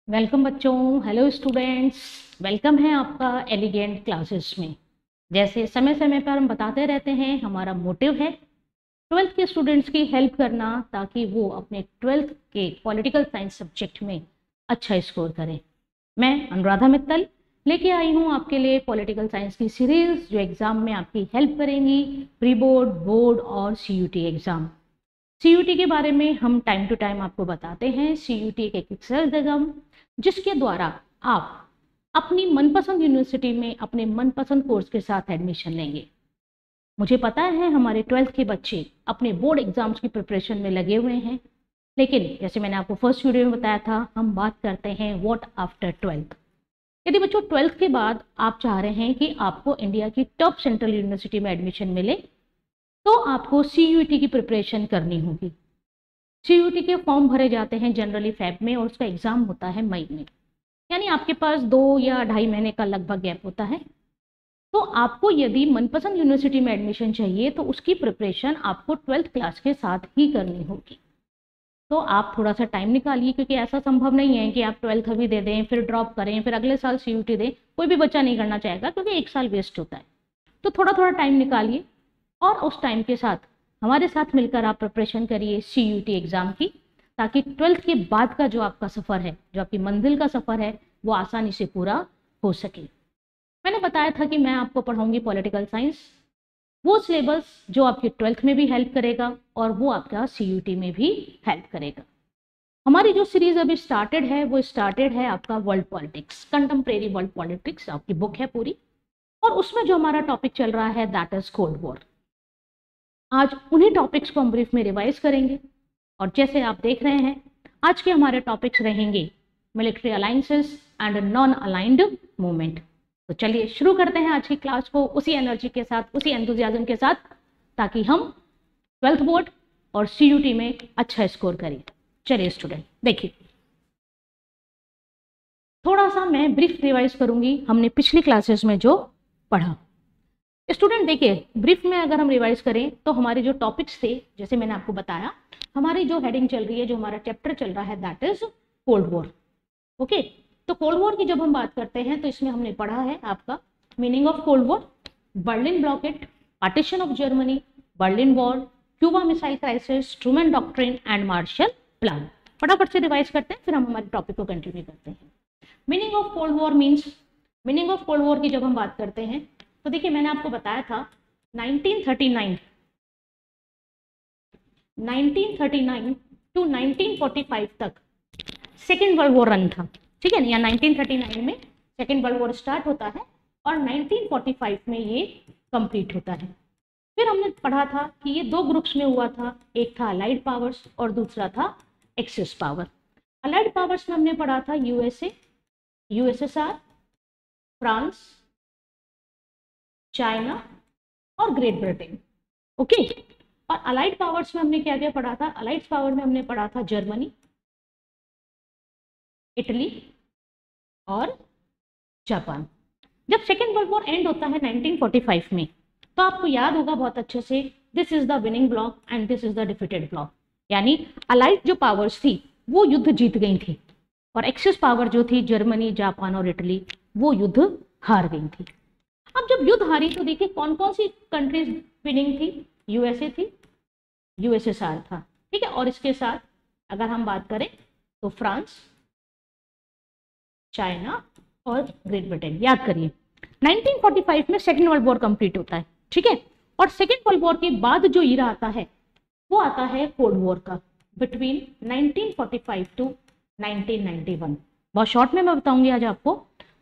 Welcome बच्चों। Hello students. Welcome है आपका एलिगेंट क्लासेस में। जैसे समय समय पर हम बताते रहते हैं, हमारा मोटिव है ट्वेल्थ के स्टूडेंट्स की हेल्प करना, ताकि वो अपने ट्वेल्थ के पॉलिटिकल साइंस सब्जेक्ट में अच्छा स्कोर करें। मैं अनुराधा मित्तल लेके आई हूँ आपके लिए पॉलिटिकल साइंस की सीरीज, जो एग्जाम में आपकी हेल्प करेंगी, प्री बोर्ड, बोर्ड और सीयूटी एग्जाम। सीयूटी के बारे में हम टाइम टू टाइम आपको बताते हैं। सीयूटी एक एक्सरसाइज एग्जाम जिसके द्वारा आप अपनी मनपसंद यूनिवर्सिटी में अपने मनपसंद कोर्स के साथ एडमिशन लेंगे। मुझे पता है हमारे ट्वेल्थ के बच्चे अपने बोर्ड एग्जाम्स की प्रिपरेशन में लगे हुए हैं, लेकिन जैसे मैंने आपको फर्स्ट वीडियो में बताया था, हम बात करते हैं व्हाट आफ्टर ट्वेल्थ। यदि बच्चों ट्वेल्थ के बाद आप चाह रहे हैं कि आपको इंडिया की टॉप सेंट्रल यूनिवर्सिटी में एडमिशन मिले, तो आपको सीयूटी की प्रिपरेशन करनी होगी। सीयूटी के फॉर्म भरे जाते हैं जनरली फेब में, और उसका एग्जाम होता है मई में, यानी आपके पास 2 या 2.5 महीने का लगभग गैप होता है। तो आपको यदि मनपसंद यूनिवर्सिटी में एडमिशन चाहिए, तो उसकी प्रिपरेशन आपको ट्वेल्थ क्लास के साथ ही करनी होगी। तो आप थोड़ा सा टाइम निकालिए, क्योंकि ऐसा संभव नहीं है कि आप ट्वेल्थ अभी दे दें, फिर ड्रॉप करें, फिर अगले साल सीयूटी दें। कोई भी बच्चा नहीं करना चाहेगा, क्योंकि 1 साल वेस्ट होता है। तो थोड़ा थोड़ा टाइम निकालिए, और उस टाइम के साथ हमारे साथ मिलकर आप प्रिपरेशन करिए सीयूटी एग्जाम की, ताकि ट्वेल्थ के बाद का जो आपका सफ़र है, जो आपकी मंजिल का सफ़र है, वो आसानी से पूरा हो सके। मैंने बताया था कि मैं आपको पढ़ाऊंगी पॉलिटिकल साइंस, वो सिलेबस जो आपके ट्वेल्थ में भी हेल्प करेगा और वो आपका सीयूटी में भी हेल्प करेगा। हमारी जो सीरीज अभी स्टार्टेड है, वो स्टार्टेड है आपका world politics, contemporary world politics आपकी बुक है पूरी, और उसमें जो हमारा टॉपिक चल रहा है दैट इज कोल्ड वॉर। आज उन्हीं टॉपिक्स को हम ब्रीफ में रिवाइज करेंगे, और जैसे आप देख रहे हैं आज के हमारे टॉपिक्स रहेंगे military alliances and non aligned movement. तो चलिए शुरू करते हैं आज की क्लास को उसी एनर्जी के साथ, उसी एंथुजियाज्म के साथ, ताकि हम ट्वेल्थ बोर्ड और सीयूटी में अच्छा स्कोर करें। चलिए स्टूडेंट देखिए, थोड़ा सा मैं ब्रीफ रिवाइज करूंगी हमने पिछली क्लासेस में जो पढ़ा। स्टूडेंट देखिए, ब्रीफ में अगर हम रिवाइज करें तो हमारे जो टॉपिक्स थे, जैसे मैंने आपको बताया, हमारी जो हेडिंग चल रही है, जो हमारा चैप्टर चल रहा है, that is cold war. Okay, तो कोल्ड वॉर की जब हम बात करते हैं, तो इसमें हमने पढ़ा है आपका meaning of cold war, Berlin blockade, partition of Germany, Berlin war, Cuba missile crisis, Truman doctrine and Marshall plan. फटाफट से रिवाइज करते हैं, फिर हम हमारे टॉपिक को कंटिन्यू करते हैं। Meaning of cold war means, meaning of cold war की जब हम बात करते हैं, तो देखिए मैंने आपको बताया था 1939 टू 1945 तक सेकेंड वर्ल्ड वॉर रन था, ठीक है ना। या 1939 में सेकेंड वर्ल्ड वॉर स्टार्ट होता है और 1945 में ये कंप्लीट होता है। फिर हमने पढ़ा था कि ये 2 ग्रुप्स में हुआ था, एक था अलाइड पावर्स और दूसरा था एक्सिस पावर। अलाइड पावर्स में हमने पढ़ा था यूएसए, यूएसएसआर, फ्रांस, चाइना और ग्रेट ब्रिटेन। ओके, और अलाइड पावर्स में हमने क्या क्या पढ़ा था? अलाइड पावर में हमने पढ़ा था जर्मनी, इटली और जापान। जब सेकेंड वर्ल्ड वॉर एंड होता है 1945 में, तो आपको याद होगा बहुत अच्छे से, this is the winning block and this is the defeated block. यानी अलाइड जो पावर्स थी वो युद्ध जीत गई थी, और एक्सिस पावर जो थी जर्मनी, जापान और इटली, वो युद्ध हार गई थी। अब जब युद्ध हारी, तो देखिए कौन कौन सी कंट्रीज विनिंग थी? यूएसए थी, यूएसएसआर था, ठीक है, और इसके साथ अगर हम बात करें तो फ्रांस, चाइना और ग्रेट ब्रिटेन। याद करिए 1945 में सेकेंड वर्ल्ड वॉर कंप्लीट होता है, ठीक है, और सेकेंड वर्ल्ड वॉर के बाद जो ईरा आता है वो आता है कोल्ड वॉर का, बिटवीन 1945 टू 1991। बहुत शॉर्ट में मैं बताऊंगी आज आपको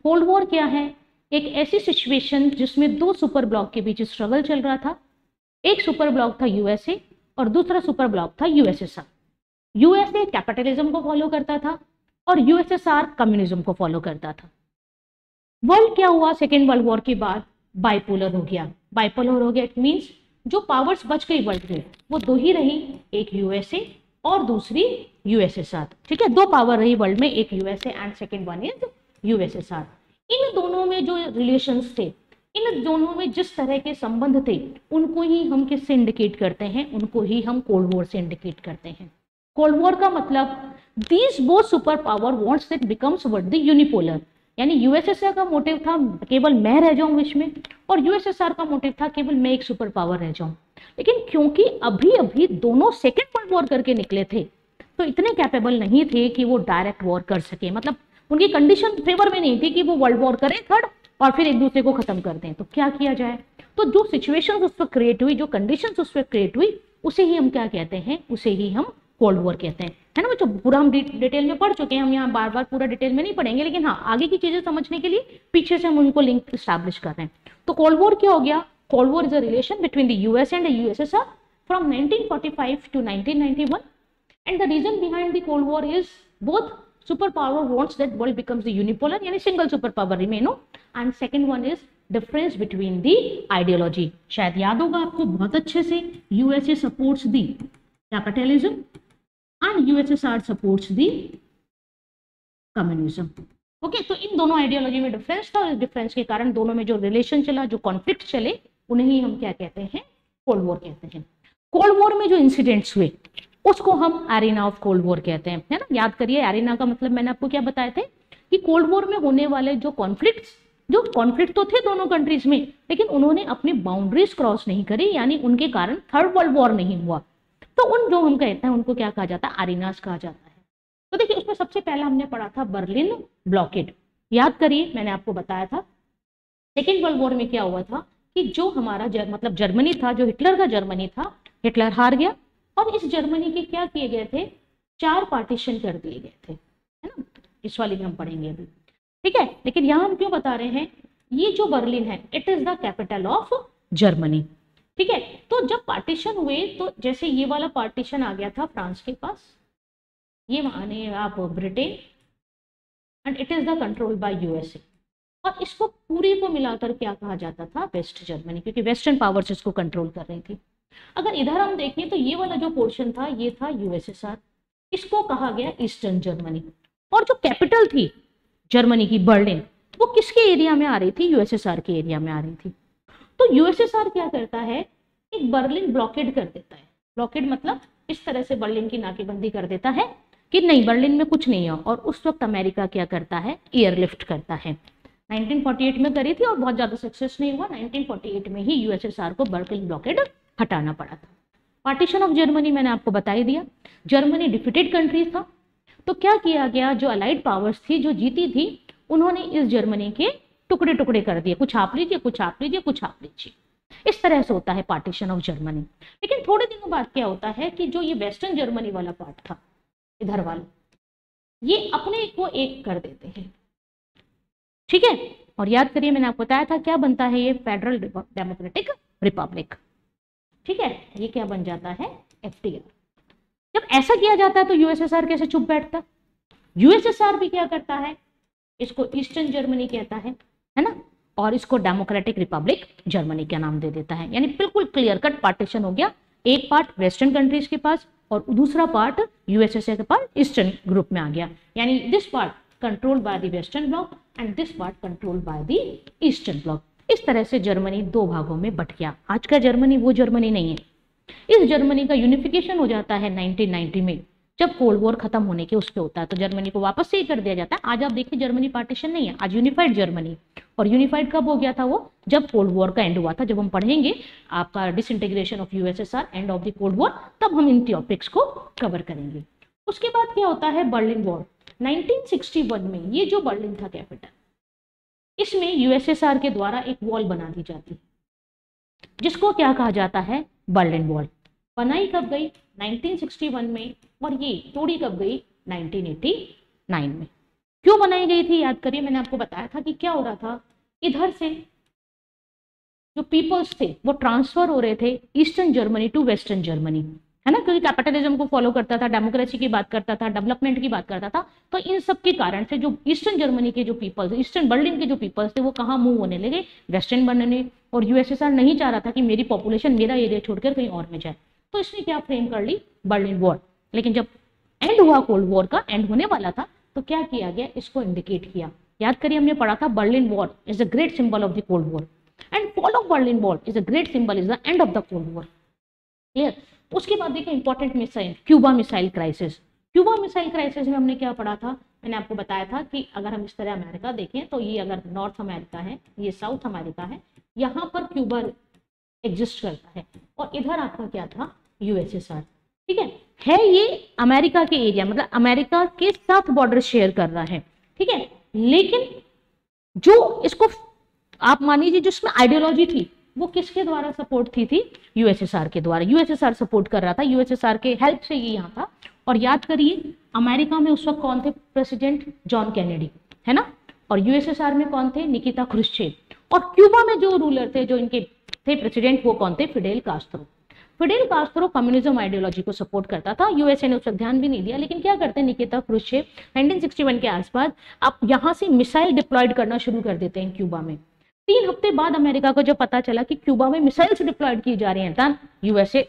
कोल्ड वॉर क्या है। एक ऐसी सिचुएशन जिसमें 2 सुपर ब्लॉक के बीच स्ट्रगल चल रहा था। एक सुपर ब्लॉक था यूएसए और दूसरा सुपर ब्लॉक था यूएसएसआर। यूएसए कैपिटलिज्म को फॉलो करता था और यूएसएसआर कम्युनिज्म को फॉलो करता था। वर्ल्ड क्या हुआ सेकेंड वर्ल्ड वॉर के बाद? बाइपोलर हो गया। बाइपोलर हो गया इट मींस जो पावर्स बच गई वर्ल्ड में वो 2 ही रही, एक यूएसए और दूसरी यूएसएसआर, ठीक है। 2 पावर रही वर्ल्ड में, एक USA and second one is USSR. इन दोनों में जो रिलेशंस थे, इन दोनों में जिस तरह के संबंध थे, उनको ही हम किससे इंडिकेट करते हैं? उनको ही हम कोल्ड वॉर से इंडिकेट करते हैं। कोल्ड वॉर का मतलब these both super power wants that becomes world the unipolar, यानी यूएसएसआर का मोटिव था केवल मैं रह जाऊं विश्व में, और यूएसएसआर का मोटिव था केवल मैं एक सुपर पावर रह जाऊं। लेकिन क्योंकि अभी अभी दोनों सेकेंड वर्ल्ड वॉर करके निकले थे, तो इतने कैपेबल नहीं थे कि वो डायरेक्ट वॉर कर सके, मतलब उनकी कंडीशन फेवर में नहीं थी कि वो वर्ल्ड वॉर करें थर्ड और फिर एक दूसरे को खत्म कर दें। तो क्या किया जाए, तो जो सिचुएशन उस पर क्रिएट हुई, जो कंडीशन उस पर क्रिएट हुई, उसे ही हम क्या कहते हैं, उसे ही हम कोल्ड वॉर कहते हैं, है ना बच्चों। पूरा हम डिटेल में पढ़ चुके हैं, हम यहाँ बार बार पूरा डिटेल में नहीं पढ़ेंगे, लेकिन हाँ आगे की चीजें समझने के लिए पीछे से हम उनको लिंक स्टैब्लिश कर रहे हैं। तो कोल्ड वॉर क्या हो गया, cold war is a relation between the US and the USSR from 1945 to 1991, and the reason behind the cold war is both superpower wants that world becomes the unipolar, यानी single superpower remain हो, and second one is difference between the ideology। शायद याद होगा आपको बहुत अच्छे से, USA supports the capitalism and USSR supports the communism। Okay, तो इन दोनों आइडियोलॉजी में डिफरेंस था, और इस डिफरेंस के कारण दोनों में जो रिलेशन चला, जो कॉन्फ्लिक्ट चले, उन्हें ही हम क्या कहते हैं, कोल्ड वॉर कहते हैं। कोल्ड वॉर में जो इंसिडेंट्स हुए उसको हम एरिना ऑफ कोल्ड वॉर कहते हैं, है ना। याद करिए, एरिना का मतलब मैंने आपको क्या बताए थे कि कोल्ड वॉर में होने वाले जो कॉन्फ्लिक्ट तो थे दोनों कंट्रीज में, लेकिन उन्होंने अपनी बाउंड्रीज क्रॉस नहीं करी, यानी उनके कारण थर्ड वर्ल्ड वॉर नहीं हुआ। तो उन जो हम कहते हैं उनको क्या कहा जाता है, एरिनास कहा जाता है। तो देखिए, उसमें सबसे पहला हमने पढ़ा था बर्लिन ब्लॉकेड। याद करिए, मैंने आपको बताया था सेकेंड वर्ल्ड वॉर में क्या हुआ था कि जो हमारा मतलब जर्मनी था, जो हिटलर का जर्मनी था, हिटलर हार गया, और इस जर्मनी के क्या किए गए थे, 4 पार्टीशन कर दिए गए थे, है ना। इस वाली में हम पढ़ेंगे अभी, ठीक है। लेकिन यहाँ हम क्यों बता रहे हैं, ये जो बर्लिन है it is the capital of Germany, ठीक है। तो जब पार्टीशन हुए, तो जैसे ये वाला पार्टीशन आ गया था फ्रांस के पास, ये माने आप Britain, and it is the control by USA, और इसको पूरी को मिलाकर क्या कहा जाता था, वेस्ट जर्मनी, क्योंकि वेस्टर्न पावर्स इसको कंट्रोल कर रही थी। अगर इधर हम देखें तो ये वाला जो पोर्शन था ये था यूएसएसआर, इसको कहा गया ईस्टर्न जर्मनी, और जो कैपिटल थी जर्मनी की बर्लिन, वो किसके एरिया में आ रही थी, यूएसएसआर के एरिया में आ रही थी। तो यूएसएसआर क्या करता है, एक बर्लिन ब्लॉकेड कर देता है। ब्लॉकेड मतलब इस तरह से बर्लिन की नाकेबंदी कर देता है कि नहीं, बर्लिन में कुछ नहीं है। और उस वक्त अमेरिका क्या करता है, एयरलिफ्ट करता है। 1948 में करी थी और बहुत ज्यादा सक्सेस नहीं हुआ। 1948 में ही यूएसएसआर को बर्लिन ब्लॉकेड हटाना पड़ा था। पार्टीशन ऑफ जर्मनी मैंने आपको बता ही दिया, जर्मनी डिफीटेड कंट्री था। तो क्या किया गया, जो अलाइड पावर्स थी, जो जीती थी, उन्होंने इस जर्मनी के टुकड़े टुकड़े कर दिए, कुछ आप लीजिए, कुछ आप लीजिए, कुछ आप लीजिए। इस तरह से होता है पार्टीशन ऑफ जर्मनी। लेकिन थोड़े दिनों बाद क्या होता है कि जो ये वेस्टर्न जर्मनी वाला पार्ट था, इधर वाला, ये अपने को एक कर देते हैं, ठीक है। और याद करिए, मैंने आपको बताया था क्या बनता है, ये फेडरल डेमोक्रेटिक रिपब्लिक, ठीक है। ये क्या बन जाता है, एफडीआर। जब ऐसा किया जाता है तो यूएसएसआर कैसे चुप बैठता, यूएसएसआर भी क्या करता है, इसको ईस्टर्न जर्मनी कहता है ना, और इसको डेमोक्रेटिक रिपब्लिक जर्मनी का नाम दे देता है। यानी बिल्कुल क्लियर कट पार्टीशन हो गया, एक पार्ट वेस्टर्न कंट्रीज के पास और दूसरा पार्ट यूएसएसआर के पास ईस्टर्न ग्रुप में आ गया। यानी this part controlled by the western block and this part controlled by the eastern block. इस तरह से जर्मनी 2 भागों में बट गया। आज का जर्मनी वो जर्मनी नहीं है। इस जर्मनी का यूनिफिकेशन हो जाता है 1990 में, जब कोल्ड वॉर खत्म होने के उस पे होता है, तो जर्मनी को वापस से ही कर दिया जाता है। आज आप देखिए जर्मनी पार्टीशन नहीं है, आज यूनिफाइड जर्मनी। और यूनिफाइड कब हो गया था, वो जब कोल्ड वॉर का एंड हुआ था। जब हम पढ़ेंगे आपका disintegration of USSR, end of the cold war, तब हम इन टॉपिक्स को कवर करेंगे। उसके बाद क्या होता है, बर्लिन वॉर 1961 में। ये जो बर्लिन था कैपिटल, इसमें यूएसएसआर के द्वारा एक वॉल बना दी जाती है, जिसको क्या कहा जाता है, बर्लिन वॉल। बनाई कब गई, 1961 में, और ये तोड़ी कब गई, 1989 में। क्यों बनाई गई थी, याद करिए, मैंने आपको बताया था कि क्या हो रहा था, इधर से जो पीपल्स थे वो ट्रांसफर हो रहे थे eastern Germany to western Germany, है ना, क्योंकि कैपिटलिज्म को फॉलो करता था, डेमोक्रेसी की बात करता था, डेवलपमेंट की बात करता था। तो इन सब के कारण से जो ईस्टर्न जर्मनी के जो पीपल्स, ईस्टर्न बर्लिन के जो पीपल्स थे, वो कहाँ मूव होने लगे, वेस्टर्न बनने। और यूएसएसआर नहीं चाह रहा था कि मेरी पॉपुलेशन मेरा एरिया छोड़कर कहीं और में जाए, तो इसने क्या फ्रेम कर ली, बर्लिन वॉर। लेकिन जब एंड हुआ, कोल्ड वॉर का एंड होने वाला था, तो क्या किया गया, इसको इंडिकेट किया। याद करिए, हमने पढ़ा था Berlin war is a great symbol of the cold war and fall of Berlin war is a great symbol is the end of the cold war. Clear. उसके बाद देखिए important missile, Cuba missile crisis. Cuba missile crisis में हमने क्या पढ़ा था, मैंने आपको बताया था कि अगर हम इस तरह अमेरिका देखें तो ये अगर नॉर्थ अमेरिका है, ये साउथ अमेरिका है, यहाँ पर क्यूबा एग्जिस्ट करता है और इधर आपका क्या था, यूएसएसआर। ठीक है ये अमेरिका के एरिया, मतलब अमेरिका के साथ बॉर्डर शेयर कर रहा है। ठीक है, लेकिन जो इसको आप मान लीजिए जो इसमें आइडियोलॉजी थी वो किसके द्वारा सपोर्ट थी यूएसएसआर के द्वारा। यूएसएसआर सपोर्ट कर रहा था, यूएसएसआर के हेल्प से ये यहाँ था। और याद करिए अमेरिका में उस वक्त कौन थे प्रेसिडेंट, जॉन कैनेडी, है ना, और यूएसएसआर में कौन थे, निकिता क्रुश्चेव। और क्यूबा में जो रूलर थे, जो इनके थे प्रेसिडेंट, वो कौन थे, Fidel Castro. Fidel Castro communism ideology को सपोर्ट करता था। यूएसए ने उस पर ध्यान भी नहीं दिया, लेकिन क्या करते हैं निकिता क्रुश्चेव 1961 के आसपास आप यहाँ से मिसाइल डिप्लॉयड करना शुरू कर देते हैं क्यूबा में। 3 हफ्ते बाद अमेरिका को जब पता चला कि क्यूबा में मिसाइल्स डिप्लॉयड की जा रही हैं, था यूएसए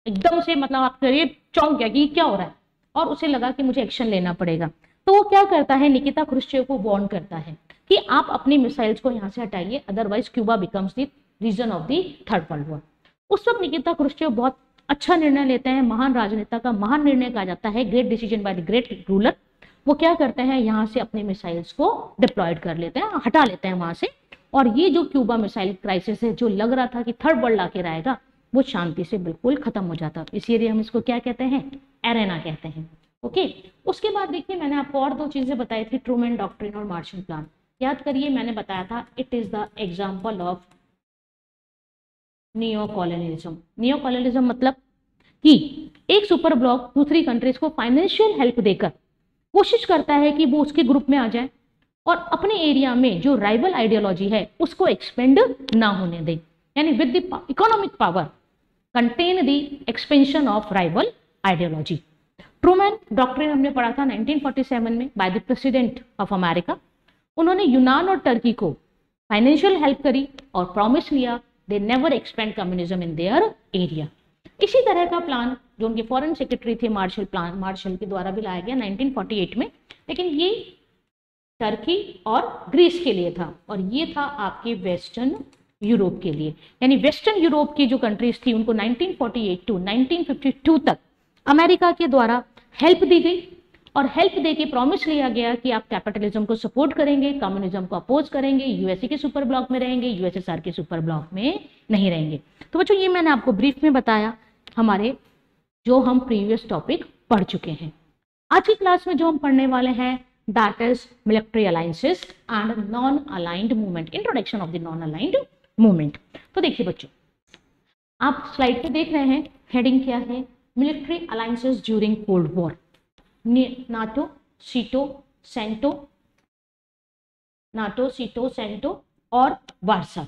एकदम से मतलब आप करिए चौंक गया कि क्या हो रहा है, और उसे लगा कि मुझे एक्शन लेना पड़ेगा। तो वो क्या करता है, निकिता क्रुश्चेव को वार्न करता है कि आप अपनी मिसाइल्स को यहाँ से हटाइए, otherwise Cuba becomes the reason of the third world war. उस वक्त निकिता क्रुश्चेव बहुत अच्छा निर्णय लेते हैं, महान राजनेता का महान निर्णय कहा जाता है, great decision by the great ruler. वो क्या करते हैं, यहाँ से अपने मिसाइल्स को डिप्लॉयड कर लेते हैं, हटा लेते हैं वहां से। और ये जो क्यूबा मिसाइल क्राइसिस है, जो लग रहा था कि थर्ड वर्ल्ड आके रहेगा, वो शांति से बिल्कुल खत्म हो जाता। इसीलिए हम इसको क्या कहते हैं, एरेना कहते हैं। ओके, उसके बाद देखिए मैंने आपको और 2 चीजें बताई थी, ट्रूमैन डॉक्ट्रिन और मार्शल प्लान। याद करिए मैंने बताया था it is the example of neocolonialism. Neocolonialism मतलब कि एक सुपर ब्लॉक दूसरी कंट्रीज को फाइनेंशियल हेल्प देकर कोशिश करता है कि वो उसके ग्रुप में आ जाए और अपने एरिया में जो राइवल आइडियोलॉजी है उसको एक्सपेंड ना होने दे, यानी with the economic power contain the expansion of rival ideology. Truman doctrine हमने पढ़ा था 1947 में by the president of America. उन्होंने यूनान और टर्की को फाइनेंशियल हेल्प करी और प्रॉमिस लिया they never expand communism in their area. इसी तरह का प्लान जो उनके फॉरेन सेक्रेटरी थे मार्शल प्लान, मार्शल के द्वारा भी लाया गया 1948 में, लेकिन ये टर्की और ग्रीस के लिए था और ये था आपके वेस्टर्न यूरोप के लिए। यानी वेस्टर्न यूरोप की जो कंट्रीज थी उनको 1948 टू 1952 तक अमेरिका के द्वारा हेल्प दी गई और हेल्प देके प्रॉमिस लिया गया कि आप कैपिटलिज्म को सपोर्ट करेंगे, कम्युनिज्म को अपोज करेंगे, यूएसए के सुपर ब्लॉक में रहेंगे, यूएसएसआर के सुपर ब्लॉक में नहीं रहेंगे। तो बच्चों ये मैंने आपको ब्रीफ में बताया हमारे जो हम प्रीवियस टॉपिक पढ़ चुके हैं। आज की क्लास में जो हम पढ़ने वाले हैं that is military alliances and non aligned movement, introduction of the non aligned movement. तो देखिए बच्चों आप स्लाइड पे देख रहे हैं, हेडिंग क्या है, military alliances during cold war, NATO, SEATO, CentOS और वार्सा।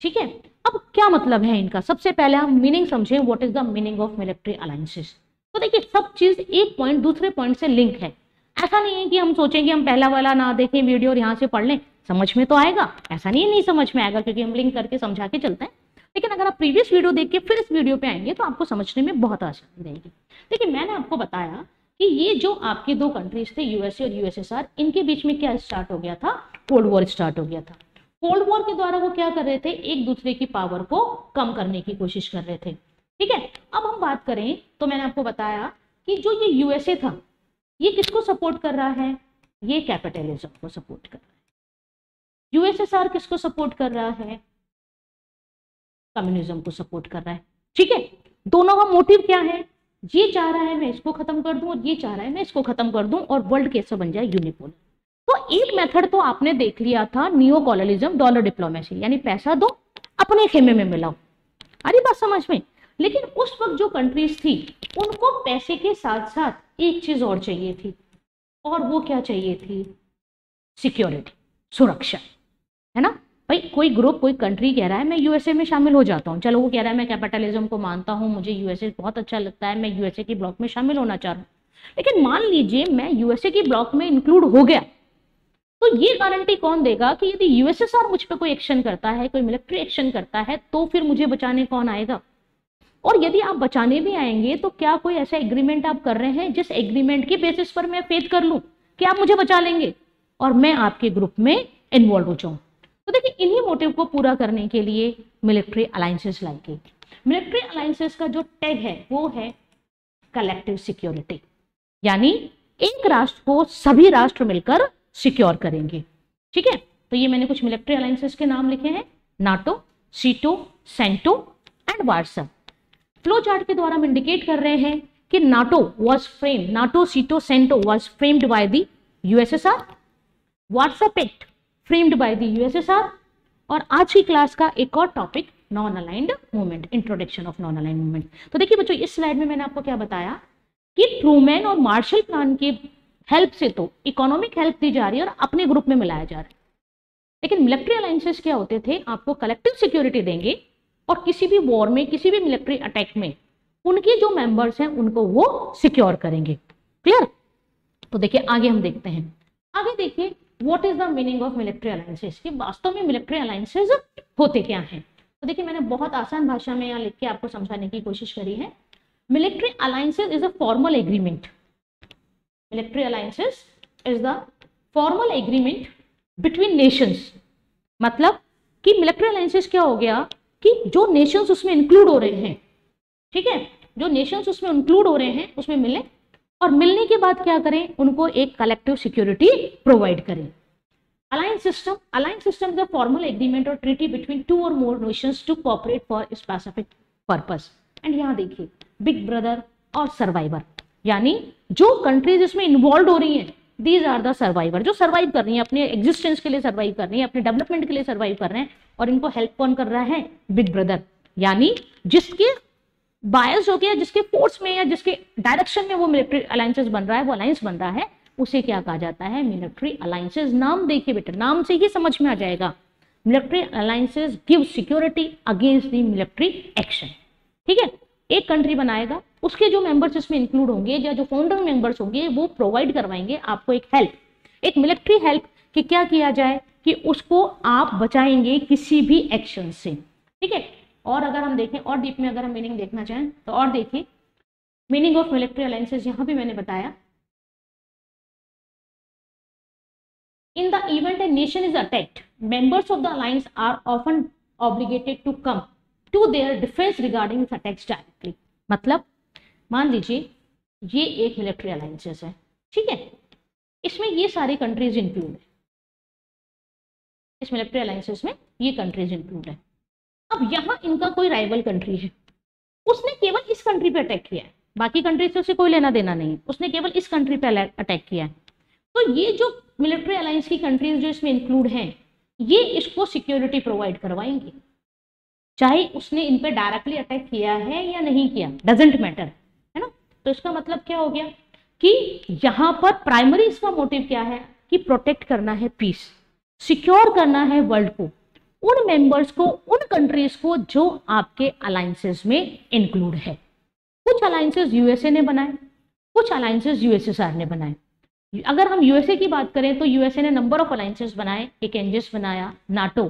ठीक है, अब क्या मतलब है इनका, सबसे पहले हम मीनिंग समझें, what is the meaning of military alliances. तो देखिए सब चीज एक पॉइंट दूसरे पॉइंट से लिंक है। ऐसा नहीं है कि हम सोचें कि हम पहला वाला ना देखें वीडियो और यहाँ से पढ़ लें, समझ में तो आएगा, ऐसा नहीं समझ में आएगा क्योंकि हम लिंक करके समझा के चलते हैं। लेकिन अगर आप प्रीवियस वीडियो देख के फिर इस वीडियो पे आएंगे तो आपको समझने में बहुत आसानी रहेगी। देखिए मैंने आपको बताया कि ये जो आपके 2 कंट्रीज थे यूएसए और यूएसएसआर, इनके बीच में क्या स्टार्ट हो गया था, कोल्ड वॉर स्टार्ट हो गया था। कोल्ड वॉर के द्वारा वो क्या कर रहे थे, एक दूसरे की पावर को कम करने की कोशिश कर रहे थे। ठीक है, अब हम बात करें तो मैंने आपको बताया कि जो ये यूएसए था ये किसको सपोर्ट कर रहा है, ये कैपिटलिज्म को सपोर्ट कर रहा है। यूएसएसआर किसको सपोर्ट कर रहा है, कम्युनिज्म को सपोर्ट कर रहा है। ठीक है, दोनों का मोटिव क्या है, ये चाह रहा है मैं इसको खत्म कर दूं और ये चाह रहा है मैं इसको खत्म कर दूं और वर्ल्ड कैसे बन जाए यूनिपोलर। तो एक मेथड तो आपने देख लिया था नियो कॉलोनिज्म, डॉलर डिप्लोमेसी, यानी पैसा दो अपने खेमे में मिलाओ, आ रही बात समझ में। लेकिन उस वक्त जो कंट्रीज थी उनको पैसे के साथ साथ एक चीज और चाहिए थी, और वो क्या चाहिए थी, सिक्योरिटी, सुरक्षा, है ना भाई। कोई ग्रुप कोई कंट्री कह रहा है मैं यूएसए में शामिल हो जाता हूँ, चलो वो कह रहा है मैं कैपिटलिज्म को मानता हूँ, मुझे यूएसए बहुत अच्छा लगता है, मैं यूएसए की ब्लॉक में शामिल होना चाह रहा हूँ। लेकिन मान लीजिए मैं यूएसए की ब्लॉक में इंक्लूड हो गया, तो ये गारंटी कौन देगा कि यदि यूएसएसआर मुझ पर कोई एक्शन करता है, कोई मिलिट्री एक्शन करता है, तो फिर मुझे बचाने कौन आएगा। और यदि आप बचाने भी आएंगे तो क्या कोई ऐसा एग्रीमेंट आप कर रहे हैं जिस एग्रीमेंट की बेसिस पर मैं फेथ कर लूं कि आप मुझे बचा लेंगे और मैं आपके ग्रुप में इन्वॉल्व हो जाऊं। तो देखिए इन्हीं मोटिव को पूरा करने के लिए मिलिट्री अलायंसेस लाएंगे। मिलिट्री अलायंसेस का जो टैग है वो है कलेक्टिव सिक्योरिटी। यानी एक राष्ट्र को सभी राष्ट्र मिलकर सिक्योर करेंगे। ठीक है, तो ये मैंने कुछ मिलिट्री अलायंसेस के नाम लिखे हैं, NATO, SEATO, CENTO and Warsaw. Flow chart के द्वारा हम इंडिकेट कर रहे हैं कि NATO was framed, NATO, SEATO, CENTO was framed by the USSR, Warsaw pact framed by the USSR. और आज की क्लास का एक और topic non aligned movement, introduction of non aligned movement. तो देखिए बच्चों, इस स्लाइड में मैंने आपको क्या बताया कि ट्रूमैन और मार्शल प्लान की हेल्प से तो इकोनॉमिक हेल्प दी जा रही है और अपने ग्रुप में मिलाया जा रहा है, लेकिन मिलिट्री अलायंसेस क्या होते थे, आपको कलेक्टिव सिक्योरिटी देंगे और किसी भी वॉर में, किसी भी मिलिट्री अटैक में उनके जो मेंबर्स हैं उनको वो सिक्योर करेंगे। क्लियर? तो देखिए आगे हम देखते हैं। आगे देखिए what is the meaning of military alliances, कि वास्तव में मिलिट्री अलायंसेस होते क्या हैं। तो देखिए मैंने बहुत आसान भाषा में यहाँ लिख के आपको समझाने की कोशिश करी है। Military alliances is a formal agreement, military alliances is the formal agreement between Nations. मतलब कि मिलिट्री अलायंसेस क्या हो गया कि जो नेशंस उसमें इंक्लूड हो रहे हैं, ठीक है, जो नेशंस उसमें इंक्लूड हो रहे हैं उसमें मिले और मिलने के बाद क्या करें, उनको एक कलेक्टिव सिक्योरिटी प्रोवाइड करें। Alliance system is a formal agreement or treaty between two or more nations to cooperate for specific purpose. And यहाँ देखिए बिग ब्रदर और सर्वाइवर, यानी जो कंट्रीज इसमें इन्वॉल्व हो रही हैं, दीज आर द सर्वाइवर, जो सर्वाइव कर रही हैं, अपने एग्जिस्टेंस के लिए सर्वाइव कर रही हैं, अपने डेवलपमेंट के लिए सर्वाइव कर रहे हैं। और इनको हेल्प कौन कर रहा है? बिग ब्रदर, यानी जिसके बायस हो गया, जिसके फोर्स में या जिसके डायरेक्शन में वो मिलिट्री अलायंसेस बन रहा है, वो अलायंस बन रहा है, उसे क्या कहा जाता है? Military alliances. नाम देखिए बेटा, नाम से ही समझ में आ जाएगा, military alliances give security against the military action. ठीक है, एक कंट्री बनाएगा, उसके जो मेंबर्स इसमें इंक्लूड होंगे या जो फाउंडर मेंबर्स होंगे वो प्रोवाइड करवाएंगे आपको एक हेल्प, एक मिलिट्री हेल्प, कि क्या किया जाए कि उसको आप बचाएंगे किसी भी एक्शन से। ठीक है, और अगर हम देखें और डीप में अगर हम मीनिंग देखना चाहें तो और देखिए मीनिंग ऑफ मिलिट्री अलायंसेस यहां भी मैंने बताया। In the event a nation is attacked, members of the alliance are often obligated to come to their defense regarding its attacks directly। मतलब मान लीजिए ये एक मिलिट्री अलायंसेस है, ठीक है, इसमें ये सारी कंट्रीज इंक्लूड है, इस मिलिट्री अलायंसेस में ये कंट्रीज इंक्लूड है। अब यहाँ इनका कोई राइवल कंट्री है, उसने केवल इस कंट्री पे अटैक किया है, बाकी कंट्री से उसे कोई लेना देना नहीं है, उसने केवल इस कंट्री पे अटैक किया है। तो ये जो मिलिट्री अलायंस की कंट्रीज जो इसमें इंक्लूड हैं, ये इसको सिक्योरिटी प्रोवाइड करवाएंगे, चाहे उसने इन पे डायरेक्टली अटैक किया है या नहीं किया, डजेंट मैटर, है ना। तो इसका मतलब क्या हो गया कि यहाँ पर प्राइमरी इसका मोटिव क्या है कि प्रोटेक्ट करना है पीस, सिक्योर करना है वर्ल्ड को, उन मेंबर्स को, उन कंट्रीज को जो आपके अलायंसेस में इंक्लूड है। कुछ अलायंसेस यूएसए ने बनाए, कुछ अलायंसेस यूएसएसआर ने बनाए। अगर हम यूएसए की बात करें तो यूएसए ने नंबर ऑफ अलायंसेस बनाए, एक एनजिस बनाया, नाटो,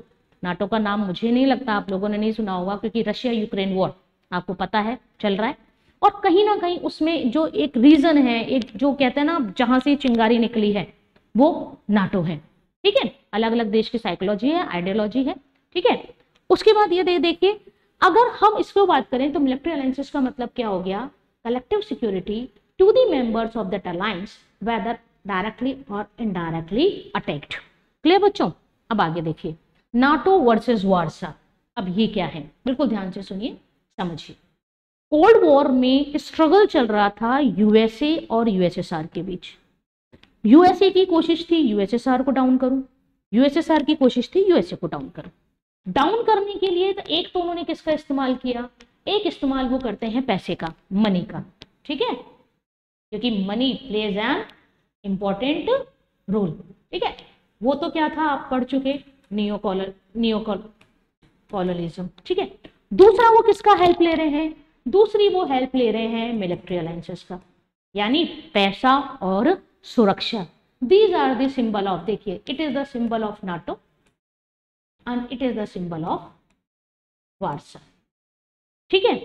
नाटो का नाम मुझे नहीं लगता आप लोगों ने नहीं सुना होगा, क्योंकि रशिया यूक्रेन वॉर आपको पता है चल रहा है, और कहीं ना कहीं उसमें जो एक रीजन है, एक जो कहते हैं ना जहां से चिंगारी निकली है, वो नाटो है। ठीक है, अलग अलग देश की साइकोलॉजी है, आइडियोलॉजी है। ठीक है, उसके बाद ये देखिए, अगर हम इसको बात करें तो मिलिट्री अलायंसेस का मतलब क्या हो गया? Collective security to the members of that alliance whether directly और इनडायरेक्टली अटैक्ड। क्लियर बच्चों? अब आगे देखिए, नाटो वर्सेस वार्सा। अब ये क्या है, बिल्कुल ध्यान से सुनिए, समझिए। कोल्ड वॉर में स्ट्रगल चल रहा था यूएसए और यूएसएसआर के बीच। यूएसए की कोशिश थी यूएसएसआर को डाउन करूं, यूएसएसआर की कोशिश थी यूएसए को डाउन करूं। डाउन करने के लिए तो एक तो उन्होंने किसका इस्तेमाल किया? एक इस्तेमाल वो करते हैं पैसे का, मनी का। ठीक है, क्योंकि money plays an important role. ठीक है, वो तो क्या था आप पढ़ चुके, नियो कॉलोनिज्म। ठीक है, दूसरा वो किसका हेल्प ले रहे हैं? दूसरी वो हेल्प ले रहे हैं मिलिट्री अलायंसेस का, यानी पैसा और सुरक्षा। These are the symbol of, देखिए it is the symbol of NATO and it is the symbol of Warsaw. ठीक है,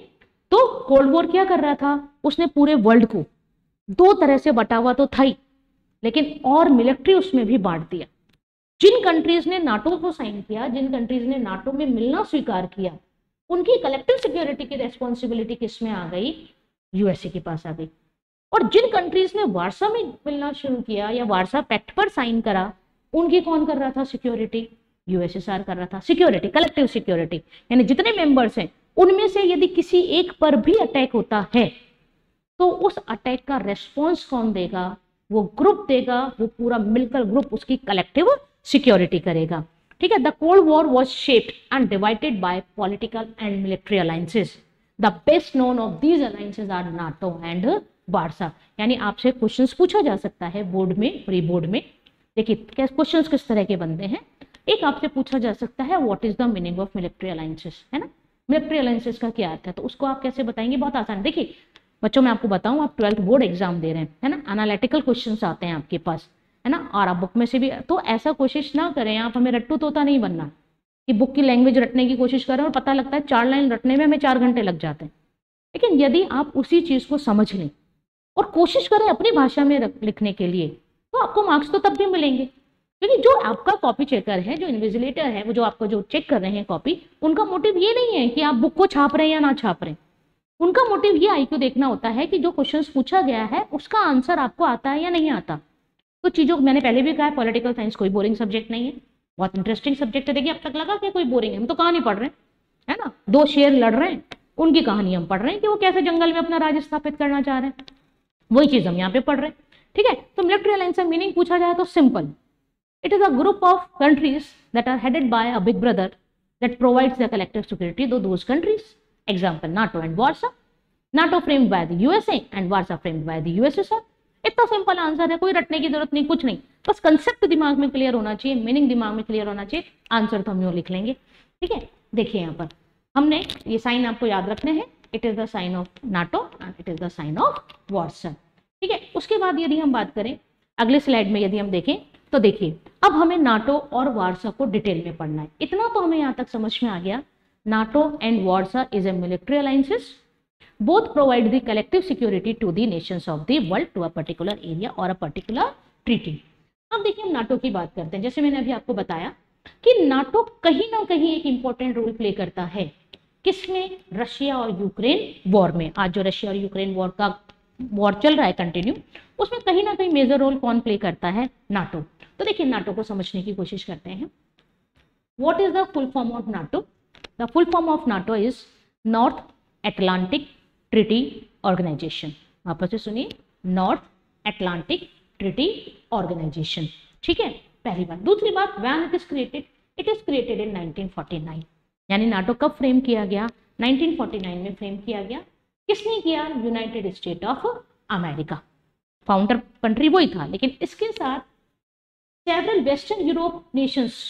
तो कोल्ड वॉर क्या कर रहा था? उसने पूरे वर्ल्ड को दो तरह से बटा हुआ तो था ही, लेकिन और मिलिट्री उसमें भी बांट दिया। जिन कंट्रीज ने नाटो को साइन किया, जिन कंट्रीज ने नाटो में मिलना स्वीकार किया, उनकी कलेक्टिव सिक्योरिटी की रेस्पॉन्सिबिलिटी किस में आ गई? यूएसए के पास आ गई। और जिन कंट्रीज ने वार्सा में मिलना शुरू किया या वार्सा पैक्ट पर साइन करा, उनकी कौन कर रहा था सिक्योरिटी? यूएसएसआर कर रहा था सिक्योरिटी, कलेक्टिव सिक्योरिटी। यानी जितने मेंबर्स हैं उनमें से यदि किसी एक पर भी अटैक होता है तो उस अटैक का रेस्पॉन्स कौन देगा? वो ग्रुप देगा, वो पूरा मिलकर ग्रुप उसकी कलेक्टिव सिक्योरिटी करेगा। ठीक है। The cold war was shaped and divided by political and military alliances. The best known of these alliances are NATO and Warsaw. यानी आपसे क्वेश्चंस पूछा जा सकता है बोर्ड में, प्री बोर्ड में। देखिए क्वेश्चंस किस तरह के बनते हैं। एक आपसे पूछा जा सकता है what is the meaning of military alliances, है ना। मिलिट्री अलायंसेस का क्या अर्थ है, तो उसको आप कैसे बताएंगे? बहुत आसान। देखिए बच्चों मैं आपको बताऊं, आप 12th बोर्ड एग्जाम दे रहे हैं, है ना, एनालिटिकल क्वेश्चंस आते हैं आपके पास, है ना, और आप बुक में से भी, तो ऐसा कोशिश ना करें आप, हमें रट्टू तोता नहीं बनना कि बुक की लैंग्वेज रटने की कोशिश करें और पता लगता है 4 लाइन रटने में हमें 4 घंटे लग जाते हैं। लेकिन यदि आप उसी चीज को समझ लें और कोशिश करें अपनी भाषा में लिखने के लिए, तो आपको मार्क्स तो तब भी मिलेंगे। क्योंकि जो आपका कॉपी चेकर है, जो इन्विजिलेटर है, वो जो आपको जो चेक कर रहे हैं कॉपी, उनका मोटिव ये नहीं है कि आप बुक को छाप रहे हैं या ना छाप रहे हैं। उनका मोटिव ये आईक्यू देखना होता है कि जो क्वेश्चंस पूछा गया है उसका आंसर आपको आता है या नहीं आता। तो चीजों मैंने पहले भी कहा, पॉलिटिकल साइंस कोई बोरिंग सब्जेक्ट नहीं है, बहुत इंटरेस्टिंग सब्जेक्ट है। देखिए अब तक लगा कि कोई बोरिंग है, हम तो कहानी पढ़ रहे हैं, है ना, 2 शेर लड़ रहे हैं, उनकी कहानी हम पढ़ रहे हैं कि वो कैसे जंगल में अपना राज स्थापित करना चाह रहे हैं, वही चीज हम यहाँ पे पढ़ रहे हैं। ठीक है। तो मिलिट्री अलायंस का मीनिंग पूछा जाए तो simple, it is a group of countries that are headed by a big brother that provides the collective security to those countries. Example NATO and Warsaw. NATO framed by the USA and Warsaw framed by the USSR. इतना simple answer है, कोई रटने की जरूरत नहीं, कुछ नहीं, बस कंसेप्ट दिमाग में क्लियर होना चाहिए, मीनिंग दिमाग में क्लियर होना चाहिए, आंसर तो हम यूं लिख लेंगे। ठीक है। देखिए यहाँ पर हमने ये साइन आपको याद रखने हैं, it is the sign of NATO and it is the sign of Warsaw. ठीक है। उसके बाद यदि हम बात करें अगले स्लाइड में, यदि हम देखें तो देखिए अब हमें नाटो और वार्सा को डिटेल में पढ़ना है। इतना तो हमें यहाँ तक समझ में आ गया, NATO and Warsaw is a military alliances, both provide the collective security to the nations of the world to a particular area or a particular treaty। अब देखिए हम नाटो की बात करते हैं। जैसे मैंने अभी आपको बताया कि नाटो कहीं ना कहीं एक इंपॉर्टेंट रोल प्ले करता है, किसमें? रशिया और यूक्रेन वॉर में। आज जो रशिया और यूक्रेन वॉर चल रहा है कंटिन्यू, उसमें कहीं ना कहीं मेजर रोल कौन प्ले करता है? नाटो। तो देखिए नाटो को समझने की कोशिश करते हैं। What is the full form of NATO? The full form of NATO is North Atlantic Treaty Organization. वापस से सुनिए, नॉर्थ अटलांटिक ट्रीटी ऑर्गेनाइजेशन। ठीक है, पहली बात। दूसरी बात, when it is created, it is created in 1949। यानी नाटो कब फ्रेम किया गया? 1949 में फ्रेम किया गया। किसने किया? United state of America. Founder country वही था, लेकिन इसके साथ सेवरल वेस्टर्न यूरोप नेशंस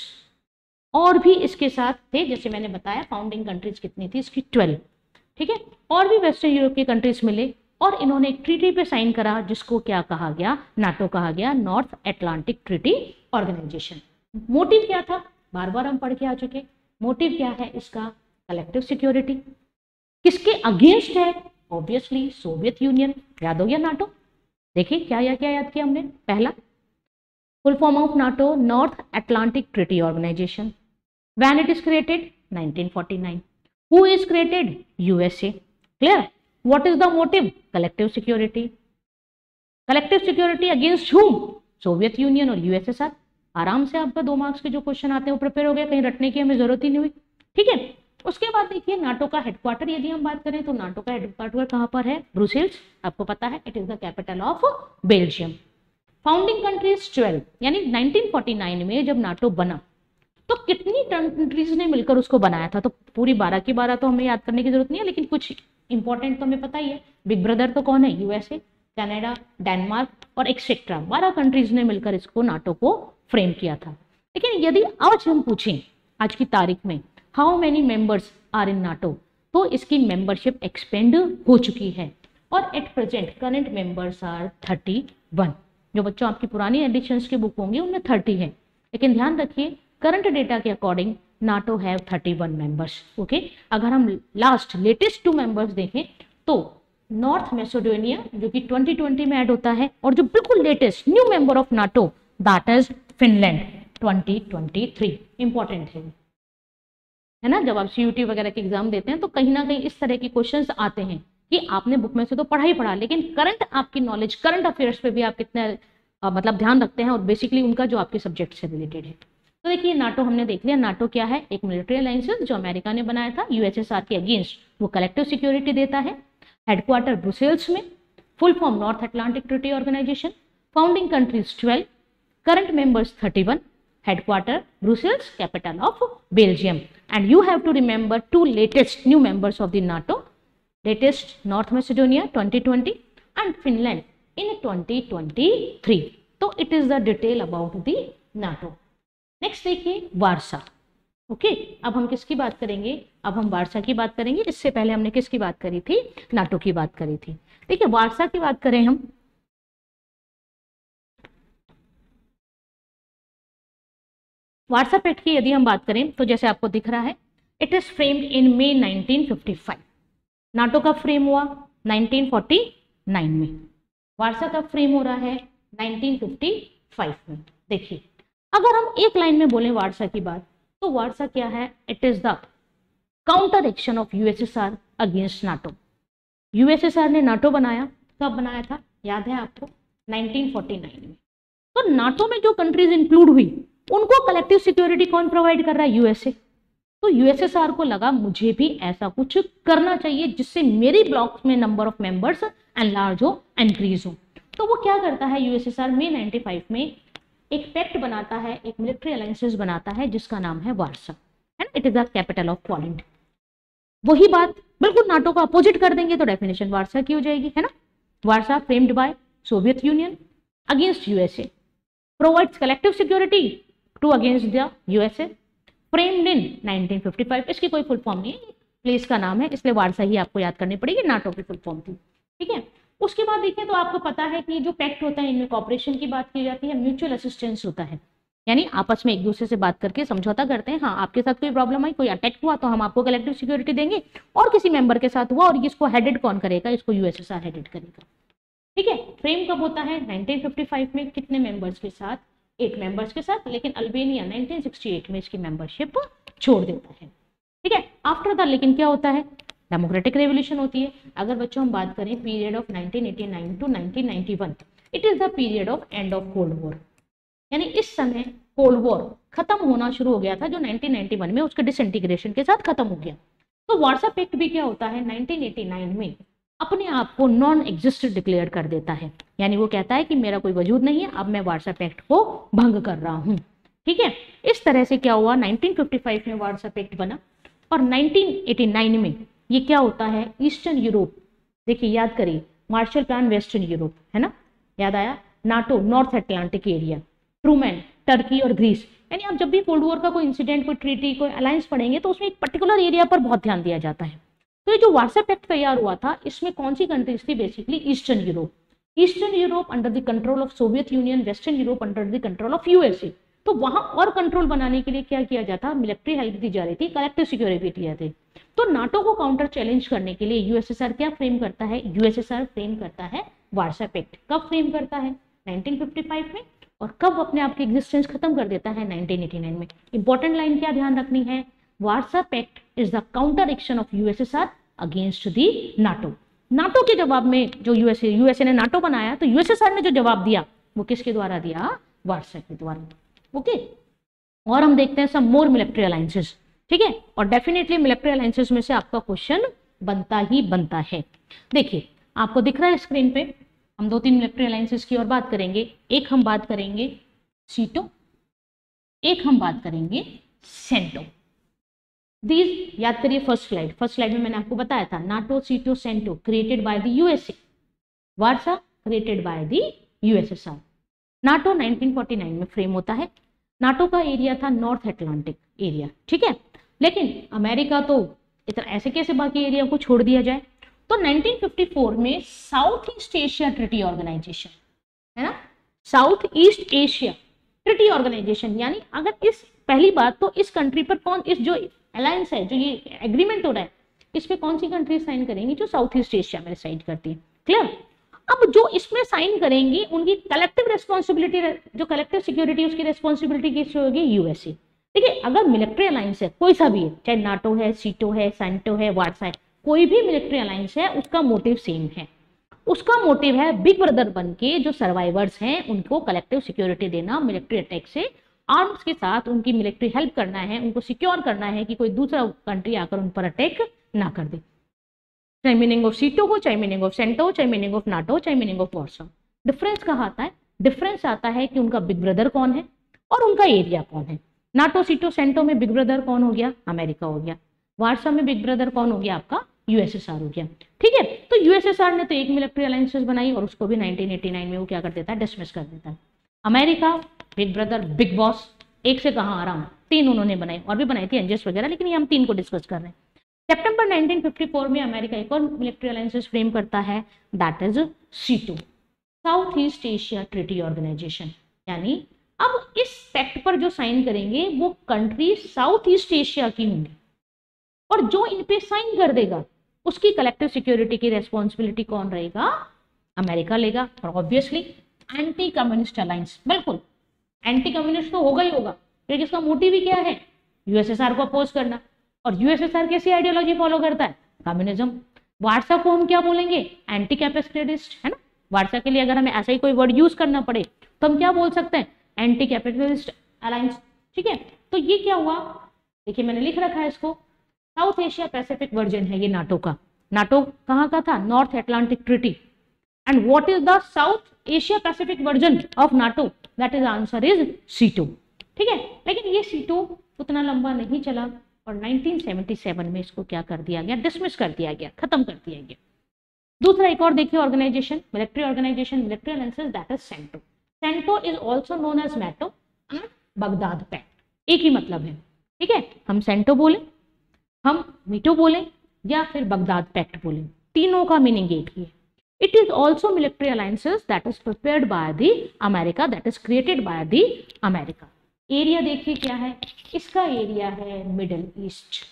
और भी इसके साथ थे। जैसे मैंने बताया फाउंडिंग कंट्रीज कितनी थी इसकी? 12। ठीक है। और भी वेस्टर्न यूरोप के कंट्रीज मिले और इन्होंने एक ट्रीटी पे साइन करा जिसको क्या कहा गया? नाटो कहा गया, North Atlantic Treaty Organization. Motive क्या था? बार बार हम पढ़ के आ चुके। मोटिव क्या है इसका? Collective security. किसके अगेंस्ट है? Obviously Soviet union. याद हो गया नाटो। देखिए क्या याद किया हमने? पहला, full form of NATO North Atlantic Treaty Organization. When it is created? 1949। Who is created? USA. Clear? What is the motive? Collective security. Collective security against whom? Soviet Union और USSR। आराम से आपका 2 मार्क्स के जो question आते हैं वो prepare हो गया, कहीं रटने की हमें जरूरत ही नहीं हुई। ठीक है। उसके बाद देखिए नाटो का हेडक्वार्टर यदि हम बात करें तो नाटो का हेडक्वार्टर कहाँ पर है? ब्रुसेल्स। आपको पता है it is the capital of Belgium. Founding countries 12। यानी 1949 में जब नाटो बना तो कितनी कंट्रीज ने मिलकर उसको बनाया था? तो पूरी 12 की 12 तो हमें याद करने की जरूरत नहीं है, लेकिन कुछ इंपॉर्टेंट तो हमें पता ही है। बिग ब्रदर तो कौन है? यूएसए, कनाडा, डेनमार्क और एक्सेट्रा 12 कंट्रीज ने मिलकर इसको नाटो को फ्रेम किया था। लेकिन यदि आज हम पूछें आज की तारीख में how many members are in NATO, तो इसकी मेंबरशिप एक्सपेंड हो चुकी है और at present current members are 31। जो बच्चों आपकी पुरानी एडिशंस की बुक होंगी उनमें 30 है, लेकिन ध्यान रखिए करंट डेटा के according NATO have 31 members. Okay. अगर हम लेटेस्ट 2 मेंबर्स देखें तो नॉर्थ मैसेडोनिया जो कि 2020 में ऐड होता है, और जो बिल्कुल latest new member of NATO that is Finland 2023। Important है ना। जब आप CUT वगैरह के एग्जाम देते हैं तो कहीं ना कहीं इस तरह के क्वेश्चंस आते हैं कि आपने बुक में से तो पढ़ा ही पढ़ा, लेकिन करंट आपकी नॉलेज, करंट अफेयर्स पे भी आप कितना मतलब ध्यान रखते हैं, और बेसिकली उनका जो आपके सब्जेक्ट से रिलेटेड है। तो देखिए नाटो हमने देख लिया। नाटो क्या है? एक मिलिट्री अलायंस जो अमेरिका ने बनाया था यूएसएसआर के अगेंस्ट, वो कलेक्टिव सिक्योरिटी देता है। हेडक्वार्टर ब्रुसेल्स में, full form North Atlantic Treaty Organization, founding countries 12, current members 31, headquarter Brussels, capital of Belgium. And you have to remember two latest new members of the NATO, latest North Macedonia 2020 and Finland in 2023. तो it is the detail about the NATO. Next देखिए Warsaw. Okay, अब हम किसकी बात करेंगे? अब हम Warsaw की बात करेंगे। इससे पहले हमने किसकी बात करी थी? नाटो की बात करी थी। देखिए वार्सा की बात करें हम, वार्सा पैक्ट की यदि हम बात करें तो जैसे आपको दिख रहा है, it is framed in May 1955। NATO का फ्रेम हुआ 1949 में, वार्सा का फ्रेम हो रहा है 1955 में। देखिए अगर हम एक लाइन में बोलें वार्सा की बात, तो वार्सा क्या है? It is the counter action of USSR against NATO. USSR ने नाटो बनाया, कब बनाया था याद है आपको? 1949 में। तो नाटो में जो कंट्रीज इंक्लूड हुई उनको कलेक्टिव सिक्योरिटी कौन प्रोवाइड कर रहा है? यूएसए। तो यूएसएसआर को लगा मुझे भी ऐसा कुछ करना चाहिए जिससे मेरी ब्लॉक में नंबर ऑफ मेंबर्स एनलार्ज हो, इंक्रीज हो। तो वो क्या करता है? यूएसएसआर में 95 में एक पैक्ट बनाता है, एक मिलिट्री अलायंसेस बनाता है जिसका नाम है वार्सा, है ना। It is the capital of Poland. वही बात बिल्कुल नाटो का अपोजिट कर देंगे तो डेफिनेशन वार्सा की हो जाएगी, है ना। Warsaw framed by Soviet Union against USA, provides collective security to against the USA, framed in 1955। इसकी कोई फुल फॉर्म नहीं है, प्लेस का नाम है, इसलिए वार्सा ही आपको याद करनी पड़ेगी, नाटो की फुल फॉर्म थी, ठीक है। उसके बाद देखिए तो आपको पता है कि जो पैक्ट होता है इनमें कॉपरेशन की बात की जाती है, म्यूचुअल असिस्टेंस होता है, यानी आपस में एक दूसरे से बात करके समझौता करते हैं। हाँ, आपके साथ कोई प्रॉब्लम आई, कोई अटैक हुआ तो हम आपको कलेक्टिव सिक्योरिटी देंगे, और किसी मेंबर के साथ हुआ और इसको हेडेड कौन करेगा? इसको यूएसएसआर हेडेड करेगा, ठीक है। फ्रेम कब होता है? 1955 में। कितने मेंबर्स के साथ? 8 मेंबर्स के साथ, लेकिन अल्बेनिया 1968 में इसकी मेंबरशिप छोड़ देता है, ठीक है। आफ्टर द लेकिन क्या होता है? डेमोक्रेटिक रेवोल्यूशन होती है। अगर बच्चों हम बात करें period of 1989 to 1991, it is the period of end of cold war, यानी इस समय कोल्ड वॉर खत्म होना शुरू हो गया था, जो 1991 में उसके डिसइंटीग्रेशन के साथ खत्म हो गया। तो वार्सा पैक्ट भी क्या होता है? 1989 में अपने आप को नॉन एग्जिस्टेंट डिक्लेयर कर देता है, यानी वो कहता है कि मेरा कोई वजूद नहीं है, अब मैं वार्सा पैक्ट को भंग कर रहा हूं, ठीक है। इस तरह से क्या हुआ? 1955 में वार्सा पैक्ट बना, और 1989 में ये क्या होता है? ईस्टर्न यूरोप, देखिए याद करिए, मार्शल प्लान वेस्टर्न यूरोप, है ना, याद आया। NATO North Atlantic area, Truman Turkey और ग्रीस, यानी आप जब भी कोल्ड वॉर का कोई इंसिडेंट, कोई ट्रीटी, कोई अलायंस पढ़ेंगे तो उसमें एक पर्टिकुलर एरिया पर बहुत ध्यान दिया जाता है। तो ये जो वार्सा पैक्ट तैयार हुआ था, इसमें कौन सी कंट्रीज थी? Basically eastern Europe, eastern Europe under the control of Soviet union, western Europe under the control of USA. तो वहां और कंट्रोल बनाने के लिए क्या किया जाता? मिलिट्री हेल्प दी जा रही थी, कलेक्टिव सिक्योरिटी दिया थे। तो नाटो को काउंटर चैलेंज करने के लिए यूएसएसआर क्या फ्रेम करता है? यूएसएसआर फ्रेम करता है वार्सा पैक्ट। कब फ्रेम करता है? 1955 में। और कब अपने आप की एग्जिस्टेंस खत्म कर देता है? 1989 में। इंपॉर्टेंट लाइन क्या ध्यान रखनी है? Warsaw pact is the counter action of USSR against the NATO. NATO के जवाब में जो यूएसए ने नाटो बनाया, तो यूएसएसआर ने जो जवाब दिया वो किसके द्वारा दिया? वार्सा के द्वारा, ओके। और हम देखते हैं सब मोर मिलिट्री अलायंसेस, ठीक है। और डेफिनेटली मिलिट्री अलायंसेस में से आपका क्वेश्चन बनता ही बनता है। देखिए आपको दिख रहा है स्क्रीन पे, हम 2-3 मिलिट्री अलायंसेस की और बात करेंगे। एक हम बात करेंगे सीटो, एक हम बात करेंगे सेंटो। दीज याद करिए, फर्स्ट स्लाइड में मैंने आपको बताया था, NATO, SEATO, CENTO created by the USA, Warsaw created by the USSR. NATO 1949 में फ्रेम होता है। नाटो का एरिया था नॉर्थ अटलांटिक एरिया, ठीक है। लेकिन अमेरिका तो इतना ऐसे कैसे बाकी एरिया को छोड़ दिया जाए? तो 1954 में South East Asia Treaty Organization, है ना, South East Asia Treaty Organization, यानी अगर इस पहली बात तो इस कंट्री पर कौन, इस जो अलायंस है, जो ये एग्रीमेंट हो रहा है, इस पे कौन सी कंट्री साइन करेंगी? जो साउथ ईस्ट एशिया में रिसाइड करती है, क्लियर। अब जो इसमें साइन करेंगी उनकी कलेक्टिव रिस्पॉन्सिबिलिटी, जो कलेक्टिव सिक्योरिटी उसकी रिस्पॉन्सिबिलिटी किससे होगी? यूएसए। देखिए अगर मिलिट्री अलायंस है कोई सा भी है, चाहे नाटो है, सीटो है, सेंटो है, वार्सा है, कोई भी मिलिट्री अलायंस है उसका मोटिव सेम है। उसका मोटिव है बिग ब्रदर बन के जो सर्वाइवर्स हैं उनको कलेक्टिव सिक्योरिटी देना, मिलिट्री अटैक से आर्म्स के साथ उनकी मिलिट्री हेल्प करना है, उनको सिक्योर करना है कि कोई दूसरा कंट्री आकर उन पर अटैक ना कर दे। चाहे मीनिंग ऑफ सीटो हो, चाहे मीनिंग ऑफ सेंटो हो, चाहे मीनिंग ऑफ नाटो, चाहे मीनिंग ऑफ वॉरसो। डिफरेंस कहाँ आता है? डिफरेंस आता है कि उनका बिग ब्रदर कौन है और उनका एरिया कौन है। नाटो, सीटो, सेंटो में बिग ब्रदर कौन हो गया? अमेरिका हो गया। वार्सा में बिग ब्रदर कौन हो गया? आपका यूएसएसआर हो गया। ठीक है, तो यूएसएसआर ने तो एक मिलिट्री अलायंसेस बनाई और उसको भी 1989 में वो क्या कर देता है? डिसमिस कर देता है। America big brother, big boss, एक से कहाँ आ रहा हूँ, 3 उन्होंने बनाई, और भी बनाई थी एनजेस वगैरह, लेकिन ये हम 3 को डिस्कस कर रहे हैं। सितंबर 1954 में अमेरिका एक और मिलिट्री अलायंसेस फ्रेम करता है, that is SEATO, South East Asia Treaty Organization. यानी अब इस पैक्ट पर जो साइन करेंगे वो कंट्री साउथ ईस्ट एशिया की होंगी और जो इन पे साइन कर देगा उसकी कलेक्टिव सिक्योरिटी की रेस्पॉन्सिबिलिटी कौन रहेगा? अमेरिका लेगा। और ऑब्वियसली एंटी कम्युनिस्ट अलायंस, बिल्कुल एंटी कम्युनिस्ट तो होगा ही होगा, क्योंकि इसका मोटिव ही क्या है? यूएसएसआर को अपोज करना। और यूएसएसआर कैसी आइडियोलॉजी फॉलो करता है? कम्युनिज्म। वार्सा को हम क्या बोलेंगे? एंटी कैपिटलिस्ट, है ना। वार्सा के लिए अगर हमें ऐसा ही कोई वर्ड यूज करना पड़े तो हम क्या बोल सकते हैं? Anti capitalist alliance. ठीक है, तो ये क्या हुआ? देखिए मैंने लिख रखा है इसको, साउथ एशिया पैसिफिक वर्जन है ये नाटो का। नाटो कहाँ का था? North Atlantic treaty. And what is the south Asia Pacific version of NATO? That is answer is सीटो। ठीक है, लेकिन ये सीटो उतना लंबा नहीं चला और 1977 में इसको क्या कर दिया गया? डिसमिस कर दिया गया, खत्म कर दिया गया। दूसरा एक और देखिए organisation, military organisation, military alliances, that is CENTO. CENTO is also known as METO and Baghdad pact, एक ही मतलब है। ठीक है, हम सेंटो बोले, हम मीटो बोले या फिर बगदाद पैक्ट बोले, तीनों का मीनिंग एक ही है। It is also military alliances that is prepared by the America, that is created by the America. Area देखिए क्या है? इसका एरिया है मिडिल ईस्ट,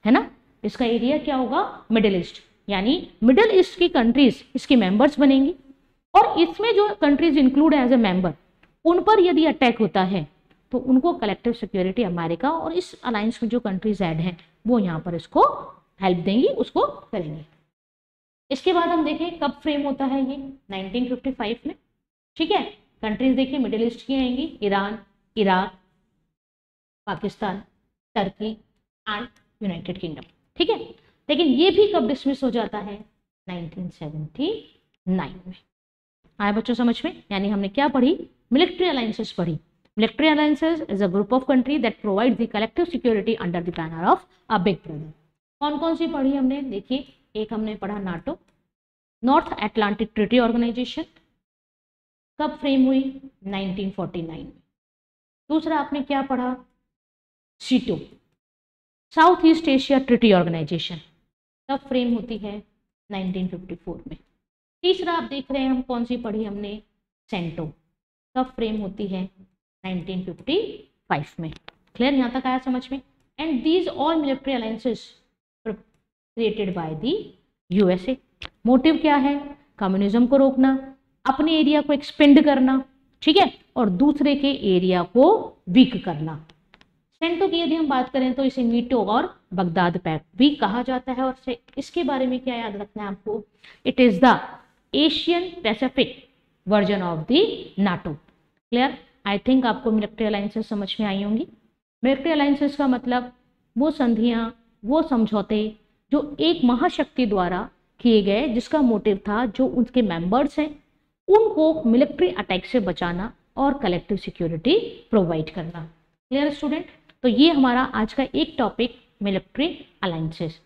है ना। इसका एरिया क्या होगा? Middle East. यानी मिडिल ईस्ट की कंट्रीज इसकी मेंबर्स बनेंगी और इसमें जो countries include as a member उन पर यदि अटैक होता है तो उनको कलेक्टिव सिक्योरिटी अमेरिका और इस अलायंस में जो कंट्रीज ऐड हैं वो यहाँ पर इसको हेल्प देंगी, उसको करेंगे। इसके बाद हम देखें कब फ्रेम होता है ये? 1955 में। ठीक है, कंट्रीज देखिए मिडिल ईस्ट की आएंगी, Iran, Iraq, Pakistan, Turkey and United kingdom. ठीक है, लेकिन ये भी कब डिसमिस हो जाता है? 1979 में। आया बच्चों समझ में? यानी हमने क्या पढ़ी? मिलिट्री अलायंसेस पढ़ी। Military alliances is a group of country that provide the collective security under the banner of a big brother. कौन कौन सी पढ़ी हमने? देखिए, एक हमने पढ़ा NATO, North Atlantic Treaty Organization, कब फ्रेम हुई? 1949 में। दूसरा आपने क्या पढ़ा? SEATO, South East Asia Treaty Organization, कब फ्रेम होती है? 1954 में। तीसरा आप देख रहे हैं हम कौन सी पढ़ी हमने? सेंटो, कब फ्रेम होती है? 1955 में। क्लियर, यहाँ तक आया समझ में? And these all military alliances created by the USA. Motive क्या है? कम्युनिज्म को रोकना, अपने एरिया को एक्सपेंड करना, ठीक है, और दूसरे के एरिया को वीक करना। सेंटो की यदि हम बात करें तो इसे मीटो और बगदाद पैक्ट भी कहा जाता है। और इसके बारे में क्या याद रखना है आपको? It is the Asian Pacific version of the NATO. Clear? I think आपको मिलिट्री अलायंसेस समझ में आई होंगी। मिलिट्री अलायंसेस का मतलब वो संधियां, वो समझौते जो एक महाशक्ति द्वारा किए गए, जिसका मोटिव था जो उनके मेंबर्स हैं उनको मिलिट्री अटैक से बचाना और कलेक्टिव सिक्योरिटी प्रोवाइड करना। Clear student? तो ये हमारा आज का एक टॉपिक मिलिट्री अलायंसेस।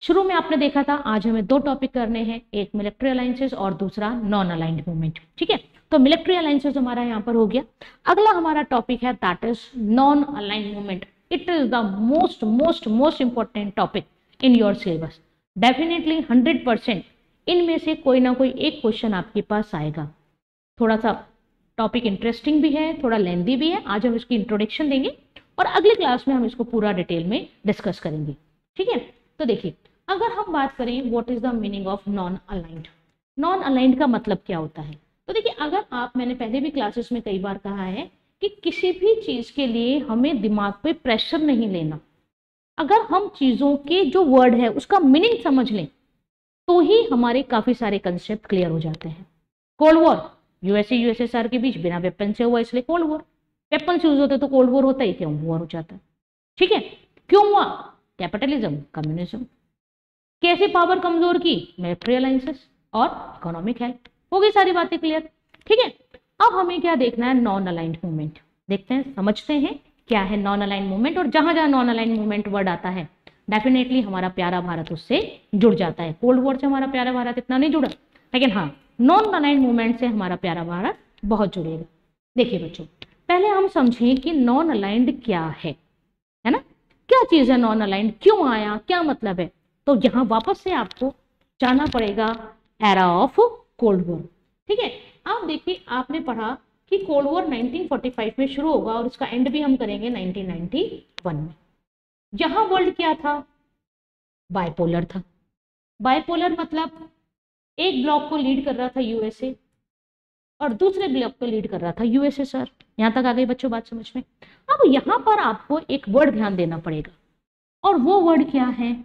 शुरू में आपने देखा था, आज हमें 2 टॉपिक करने हैं, एक मिलिट्री अलायंसेस और दूसरा नॉन अलाइंड मूवमेंट। ठीक है, तो मिलिट्री अलायंसेस हमारा यहाँ पर हो गया। अगला हमारा टॉपिक है that is non aligned movement. It is the most most most important topic in your syllabus. Definitely 100% इनमें से कोई ना कोई एक क्वेश्चन आपके पास आएगा। थोड़ा सा टॉपिक इंटरेस्टिंग भी है, थोड़ा लेंदी भी है। आज हम इसकी इंट्रोडक्शन देंगे और अगली क्लास में हम इसको पूरा डिटेल में डिस्कस करेंगे। ठीक है, तो देखिए, अगर हम बात करें what is the meaning of non aligned, non aligned का मतलब क्या होता है? तो देखिए, अगर आप, मैंने पहले भी क्लासेस में कई बार कहा है कि किसी भी चीज के लिए हमें दिमाग पे प्रेशर नहीं लेना। अगर हम चीजों के जो वर्ड है उसका मीनिंग समझ लें तो ही हमारे काफी सारे कंसेप्ट क्लियर हो जाते हैं। कोल्ड वॉर यूएसए यूएसएसआर के बीच बिना वेपन से हुआ, इसलिए कोल्ड वॉर। वेपन यूज होते तो कोल्ड वॉर होता ही क्यों, वॉर हो जाता है। ठीक है, क्यों हुआ? Capitalism, communism. कैसे पावर कमजोर की? मिलिट्री अलायंसेस और इकोनॉमिक हेल्प। हो गई सारी बातें क्लियर। ठीक है, अब हमें क्या देखना है? Non aligned movement. देखते हैं, समझते हैं क्या है नॉन अलाइंड मूवमेंट, और जहां जहां नॉन अलाइंड मूवमेंट वर्ड आता है डेफिनेटली हमारा प्यारा भारत उससे जुड़ जाता है। कोल्ड वॉर से हमारा प्यारा भारत इतना नहीं जुड़ा, लेकिन हाँ नॉन अलाइंड मूवमेंट से हमारा प्यारा भारत बहुत जुड़ेगा। देखिए बच्चों, पहले हम समझें कि नॉन अलाइंड क्या है ना? क्या चीज है नॉन अलाइंड, क्यों आया, क्या मतलब है? तो यहां वापस से आपको जाना पड़ेगा एरा ऑफ कोल्ड वॉर। ठीक है, आप देखिए आपने पढ़ा कि कोल्ड वॉर 1945 में शुरू होगा और इसका एंड भी हम करेंगे 1991 में। यहां वर्ल्ड क्या था? बाइपोलर था। बाइपोलर मतलब एक ब्लॉक को लीड कर रहा था यूएसए और दूसरे ब्लॉक को लीड कर रहा था यूएसएसआर। यहां तक आ गई बच्चों बात समझ में? अब यहां पर आपको एक वर्ड ध्यान देना पड़ेगा, और वो वर्ड क्या है?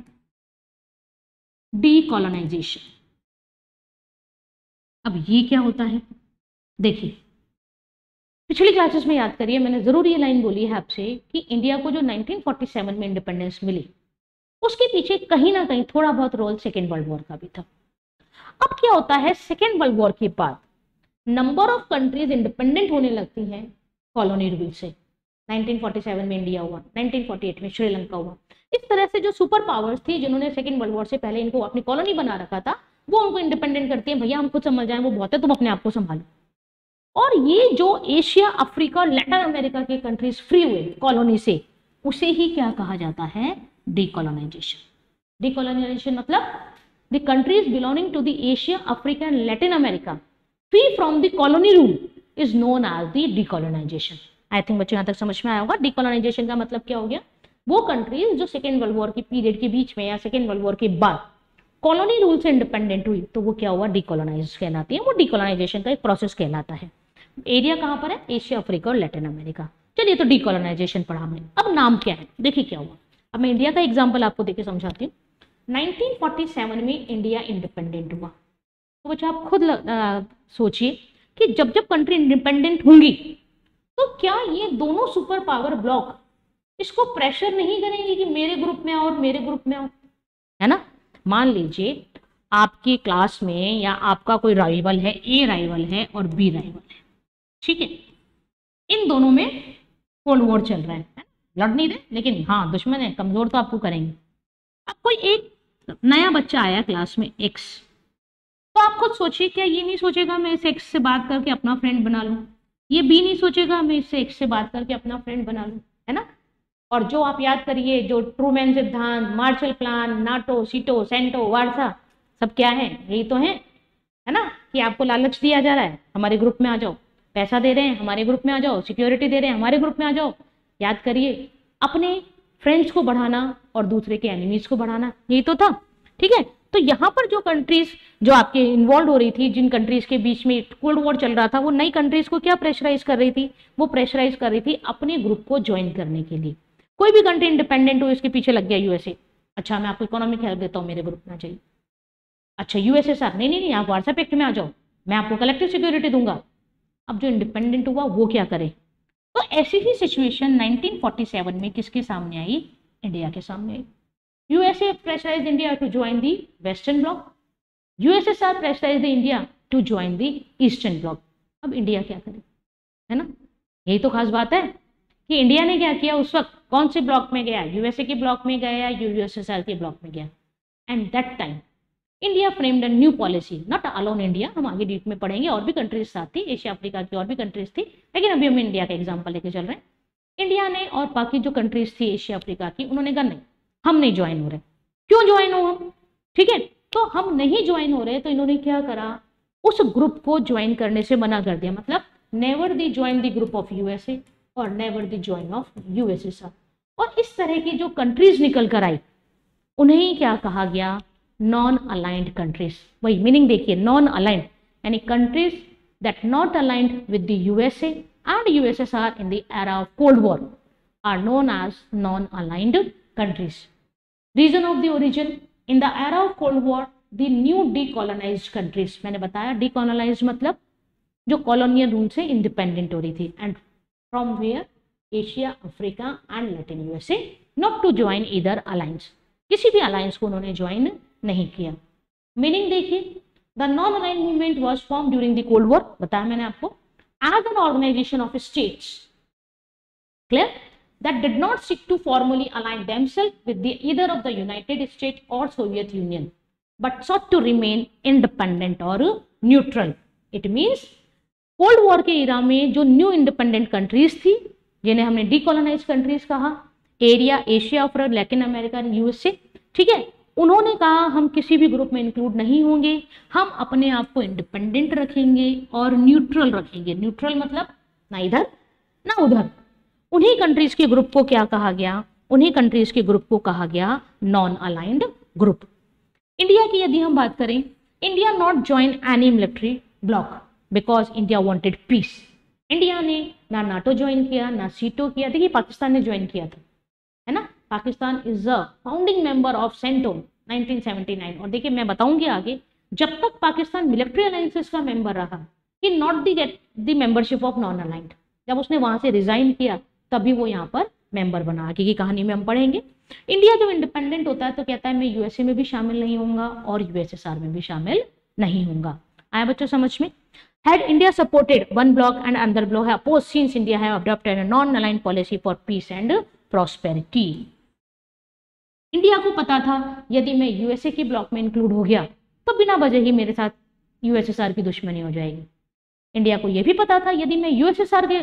डीकोलोनाइजेशन। अब ये क्या होता है? देखिए, पिछली क्लासेस में याद करिए मैंने जरूर ये लाइन बोली है आपसे कि इंडिया को जो 1947 में इंडिपेंडेंस मिली उसके पीछे कहीं ना कहीं थोड़ा बहुत रोल सेकेंड वर्ल्ड वॉर का भी था। अब क्या होता है, सेकेंड वर्ल्ड वॉर के बाद नंबर ऑफ कंट्रीज इंडिपेंडेंट होने लगती हैं कॉलोनी रूल से। 1947 में इंडिया हुआ, 1948 में श्रीलंका हुआ। इस तरह से जो सुपर पावर्स थी जिन्होंने सेकेंड वर्ल्ड वॉर से पहले इनको अपनी कॉलोनी बना रखा था, वो उनको इंडिपेंडेंट करती है, भैया हम खुद समझ जाए, वो बहुत है, तुम अपने आप को संभालो। और ये जो एशिया, अफ्रीका और लैटिन अमेरिका के कंट्रीज फ्री हुए कॉलोनी से, उसे ही क्या कहा जाता है? डीकोलोनाइजेशन। डीकोलोनाइजेशन मतलब the countries belonging to the Asia, Africa and Latin America free from the colony rule is known as the decolonization. I think बच्चों यहां तक समझ में आया होगा। डीकोलोनाइजेशन का मतलब क्या हो गया? वो कंट्रीज जो सेकेंड वर्ल्ड वॉर की पीरियड के बीच में या सेकेंड वर्ल्ड वॉर के बाद कॉलोनी रूल से इंडिपेंडेंट हुई तो वो क्या हुआ? डीकोलोनाइज कहलाती है। वो डीकोलोनाइजेशन का एक प्रोसेस कहलाता है। एरिया कहां पर है? एशिया, अफ्रीका और लैटिन अमेरिका। चलिए, तो डीकोलोनाइजेशन पढ़ा हमने। अब नाम क्या है? देखिए क्या हुआ। अब मैं इंडिया का एग्जाम्पल आपको देके समझाती हूँ। 1947 में इंडिया इंडिपेंडेंट हुआ, तो बच्चों आप खुद सोचिए कि जब जब कंट्री इंडिपेंडेंट होंगी तो क्या ये दोनों सुपर पावर ब्लॉक इसको प्रेशर नहीं करेंगे कि मेरे ग्रुप में आओ और मेरे ग्रुप में आओ, है ना? मान लीजिए आपकी क्लास में या आपका कोई राइवल है, ए राइवल है और बी राइवल है, ठीक है? इन दोनों में कोल्ड वॉर चल रहा है, लड़ नहीं रहे लेकिन हाँ दुश्मन है, कमजोर तो आपको करेंगे। अब कोई एक नया बच्चा आया क्लास में, एक्स, तो आप खुद सोचिए, क्या ये नहीं सोचेगा मैं इस एक्स से बात करके अपना फ्रेंड बना लूं? ये बी नहीं सोचेगा मैं इससे एक्स से बात करके अपना फ्रेंड बना लूं, है ना? और जो आप याद करिए, जो ट्रूमैन सिद्धांत, Marshall plan, NATO, SEATO, CentOS, वारसा, सब क्या है? यही तो है ना? कि आपको लालच दिया जा रहा है, हमारे ग्रुप में आ जाओ, पैसा दे रहे हैं हमारे ग्रुप में आ जाओ, सिक्योरिटी दे रहे हैं हमारे ग्रुप में आ जाओ। याद करिए, अपने फ्रेंड्स को बढ़ाना और दूसरे के एनिमीज को बढ़ाना, यही तो था। ठीक है, तो यहाँ पर जो कंट्रीज जो आपके इन्वॉल्व हो रही थी, जिन कंट्रीज के बीच में कोल्ड वॉर चल रहा था, वो नई कंट्रीज को क्या प्रेशराइज कर रही थी? वो प्रेशराइज कर रही थी अपने ग्रुप को ज्वाइन करने के लिए। कोई भी कंट्री इंडिपेंडेंट हो, इसके पीछे लग गया यूएसए, अच्छा मैं आपको इकोनॉमिक हेल्प देता हूँ, मेरे ग्रुप में आ जाइए। अच्छा यूएसएसआर, नहीं नहीं नहीं, आप वार्सा पैक्ट में आ जाओ, मैं आपको कलेक्टिव सिक्योरिटी दूंगा। अब जो इंडिपेंडेंट हुआ वो क्या करे? तो ऐसी ही सिचुएशन 1947 में किसके सामने आई? इंडिया के सामने आई। USA pressurised India to join the western bloc, USSR pressurised India to join the eastern bloc. अब इंडिया क्या करे, है ना? यही तो खास बात है कि इंडिया ने क्या किया उस वक्त, कौन से ब्लॉक में गया? यूएसए के ब्लॉक में गया या यूएसएसआर के ब्लॉक में गया? And that time India framed a new policy, not alone India, हम आगे डीप में पढ़ेंगे, और भी कंट्रीज साथ थी, एशिया अफ्रीका की और भी कंट्रीज थी, लेकिन अभी हम इंडिया का एग्जांपल लेके चल रहे हैं। इंडिया ने और बाकी जो कंट्रीज थी एशिया अफ्रीका की, उन्होंने कहा नहीं हम नहीं ज्वाइन हो रहे। क्यों ज्वाइन हो हम? ठीक है, तो हम नहीं ज्वाइन हो रहे, तो इन्होंने क्या करा? उस ग्रुप को ज्वाइन करने से मना कर दिया, मतलब never the join the group of USA और never the join of USSR. और इस तरह की जो कंट्रीज निकल कर आई उन्हें ही क्या कहा गया? Non aligned countries. वही मीनिंग देखिए, नॉन अलाइंड यानी countries that not aligned with the USA and USSR in the era of cold war are known as non aligned countries. Reason of the origin: in the era of Cold War, the new decolonized countries, मैंने बताया decolonized मतलब जो colonial rule से independent हो रही थी, and from where, Asia, Africa and Latin USA, not to join either alliance, किसी भी अलायंस को उन्होंने ज्वाइन नहीं किया। मीनिंग देखिए, the non align movement was form during the cold war, बताया मैंने आपको, as an organization of states, clear, that did not seek to formally align themselves with either of the United States or Soviet Union, but sought to remain independent or neutral. It means cold war के इरा में जो new independent countries थी, जिन्हें हमने decolonise countries कहा, area, Asia, Africa, Latin America, USA, ठीक है, उन्होंने कहा हम किसी भी ग्रुप में इंक्लूड नहीं होंगे, हम अपने आप को इंडिपेंडेंट रखेंगे और न्यूट्रल रखेंगे। न्यूट्रल मतलब ना इधर ना उधर। उन्हीं कंट्रीज के ग्रुप को क्या कहा गया? उन्हीं कंट्रीज के ग्रुप को कहा गया नॉन अलाइंड ग्रुप। इंडिया की यदि हम बात करें, India not join any military bloc because India wanted peace. India ने ना नाटो ज्वाइन किया, ना सीटो किया। देखिए पाकिस्तान ने ज्वाइन किया था, है ना, Pakistan is a founding member of CENTO 1979। और देखिए मैं बताऊंगी आगे, जब तक पाकिस्तान मिलिट्री अलायंसेस का मेंबर रहा, he not get the membership of non aligned. जब उसने वहां से रिजाइन किया तभी वो यहाँ पर मेंबर बना। आगे की कहानी में हम पढ़ेंगे। इंडिया जब इंडिपेंडेंट होता है तो कहता है मैं यूएसए में भी शामिल नहीं होऊंगा और यूएसएसआर में भी शामिल नहीं होऊंगा। आया बच्चों समझ में? Had India supported one bloc and another bloc have opposed, since India have adopted a non-aligned policy for peace and prosperity. India को पता था यदि मैं यूएसए की ब्लॉक में इंक्लूड हो गया तो बिना वजह ही मेरे साथ यूएसएसआर की दुश्मनी हो जाएगी। इंडिया को यह भी पता था यदि मैं यूएसएसआर के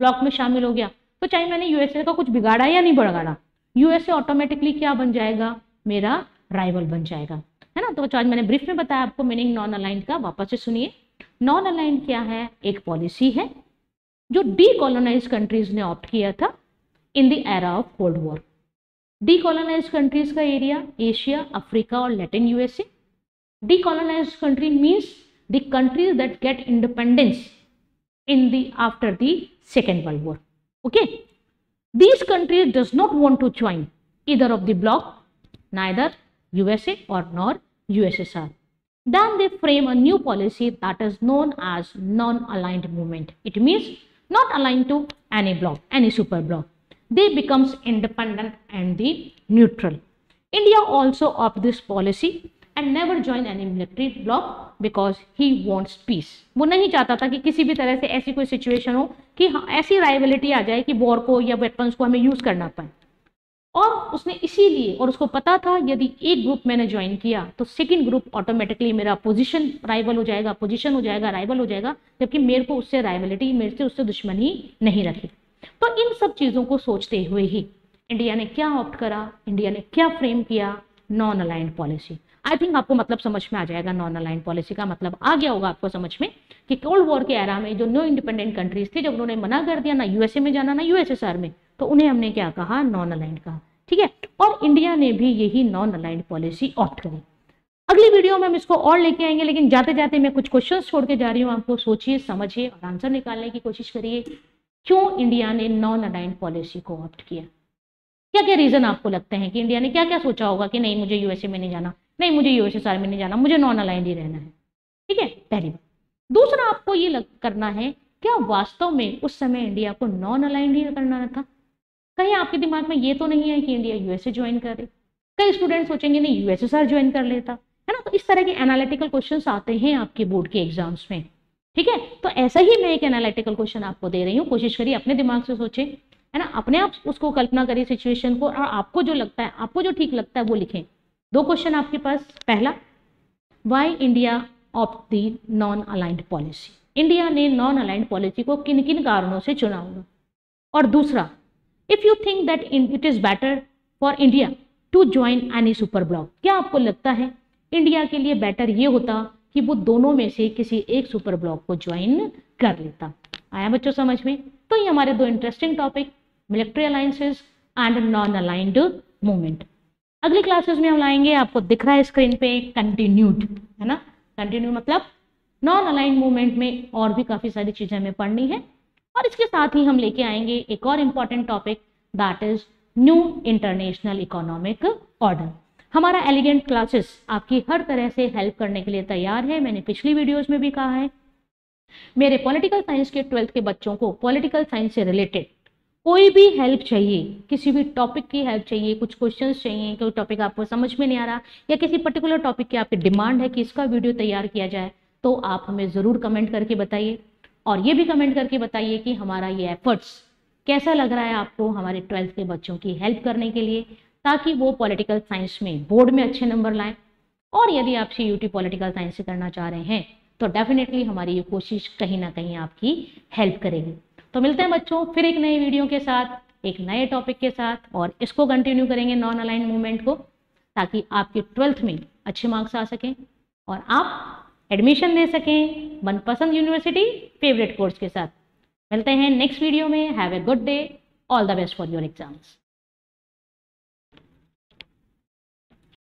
ब्लॉक में शामिल हो गया तो चाहे मैंने यूएसए का कुछ बिगाड़ा या नहीं बिगाड़ा, यूएसए ऑटोमेटिकली क्या बन जाएगा? मेरा राइवल बन जाएगा, है ना। तो आज मैंने ब्रीफ में बताया आपको मीनिंग नॉन अलाइंड का, वापस से सुनिए। नॉन अलाइंड क्या है? एक पॉलिसी है जो डीकोलोनाइज कंट्रीज ने ऑप्ट किया था इन the era of cold war. Decolonise countries का एरिया एशिया, अफ्रीका और Latin USA. Decolonise country means the countries that get independence in the after the Second World War. Okay, these countries does not want to join either of the bloc, neither USA or nor USSR. Then they frame a new policy that is known as non-aligned movement. It means not aligned to any bloc, any super bloc. They becomes independent and the neutral. India also opt this policy and never join any military bloc because he wants peace. वो नहीं चाहता था कि किसी भी तरह से ऐसी कोई सिचुएशन हो कि ऐसी राइवलिटी आ जाए कि वॉर को या वेपन्स को हमें यूज करना पाए। और उसने इसीलिए, और उसको पता था यदि एक ग्रुप मैंने ज्वाइन किया तो सेकंड ग्रुप ऑटोमेटिकली मेरा पोजीशन राइवल हो जाएगा, पोजीशन हो जाएगा, राइवल हो जाएगा, जबकि मेरे को उससे राइवलिटी, मेरे से उससे दुश्मनी नहीं रखी। तो इन सब चीजों को सोचते हुए ही इंडिया ने क्या ऑप्ट करा, इंडिया ने क्या फ्रेम किया? Non aligned policy. I think आपको मतलब समझ में आ जाएगा, नॉन अलाइंड पॉलिसी का मतलब आ गया होगा आपको समझ में कि कोल्ड वॉर के एरा में जो न्यू इंडिपेंडेंट कंट्रीज थी, जब उन्होंने मना कर दिया ना यूएसए में जाना ना यूएसएसआर में, तो उन्हें हमने क्या कहा? नॉन अलाइंड कहा, ठीक है। और इंडिया ने भी यही नॉन अलाइंड पॉलिसी ऑप्ट करी। अगली वीडियो में हम इसको और लेके आएंगे, लेकिन जाते जाते मैं कुछ क्वेश्चन छोड़ के जा रही हूँ, आपको सोचिए, समझिए और आंसर निकालने की कोशिश करिए। क्यों इंडिया ने नॉन अलाइंड पॉलिसी को ऑप्ट किया? क्या क्या रीजन आपको लगते हैं कि इंडिया ने क्या क्या सोचा होगा कि नहीं मुझे यूएसए में नहीं जाना, नहीं मुझे यूएसएसआर में नहीं जाना, मुझे नॉन अलाइंड ही रहना है, ठीक है, पहली बात। दूसरा आपको ये करना है, क्या वास्तव में उस समय इंडिया को नॉन अलाइंड ही करना था? कहीं आपके दिमाग में ये तो नहीं है कि इंडिया यूएसए ज्वाइन करे? कई स्टूडेंट सोचेंगे नहीं यूएसएसआर ज्वाइन कर लेता, है ना। तो इस तरह के एनालिटिकल क्वेश्चंस आते हैं आपके बोर्ड के एग्जाम्स में, ठीक है। तो ऐसा ही मैं एक एनालिटिकल क्वेश्चन आपको दे रही हूँ, कोशिश करिए अपने दिमाग से सोचे, है ना, अपने आप उसको कल्पना करिए सिचुएशन को, और आपको जो लगता है, आपको जो ठीक लगता है वो लिखें। दो क्वेश्चन आपके पास। पहला, why India opt the non aligned policy, India ने नॉन अलाइंड पॉलिसी को किन किन कारणों से चुना होगा। और दूसरा, if you think that it is better for India to join any super bloc, क्या आपको लगता है इंडिया के लिए बेटर ये होता कि वो दोनों में से किसी एक सुपर ब्लॉक को ज्वाइन कर लेता? आया बच्चों समझ में? तो ये हमारे दो interesting topic, military alliances and non aligned movement. अगली क्लासेस में हम लाएंगे, आपको दिख रहा है स्क्रीन पे, कंटिन्यूड, है ना। कंटिन्यू मतलब नॉन अलाइंड मूवमेंट में और भी काफी सारी चीजें हमें पढ़नी है। और इसके साथ ही हम लेके आएंगे एक और important topic, that is new international economic order. हमारा एलिगेंट क्लासेस आपकी हर तरह से हेल्प करने के लिए तैयार है। मैंने पिछली वीडियोस में भी कहा है, मेरे पॉलिटिकल साइंस के 12th के बच्चों को पॉलिटिकल साइंस से रिलेटेड कोई भी हेल्प चाहिए, किसी भी टॉपिक की हेल्प चाहिए, कुछ क्वेश्चंस चाहिए, कोई टॉपिक आपको समझ में नहीं आ रहा या किसी पर्टिकुलर टॉपिक की आपकी डिमांड है कि इसका वीडियो तैयार किया जाए, तो आप हमें ज़रूर कमेंट करके बताइए। और ये भी कमेंट करके बताइए कि हमारा ये एफर्ट्स कैसा लग रहा है आपको हमारे 12th के बच्चों की हेल्प करने के लिए, ताकि वो पॉलिटिकल साइंस में बोर्ड में अच्छे नंबर लाएं। और यदि आप CUT पॉलिटिकल साइंस से करना चाह रहे हैं तो डेफिनेटली हमारी ये कोशिश कहीं ना कहीं आपकी हेल्प करेगी। तो मिलते हैं बच्चों फिर एक नई वीडियो के साथ, एक नए टॉपिक के साथ, और इसको कंटिन्यू करेंगे नॉन अलाइन मूवमेंट को, ताकि आपके 12th में अच्छे मार्क्स आ सकें और आप एडमिशन ले सकें मनपसंद यूनिवर्सिटी फेवरेट कोर्स के साथ। मिलते हैं नेक्स्ट वीडियो में। Have a good day, all the best for your exams.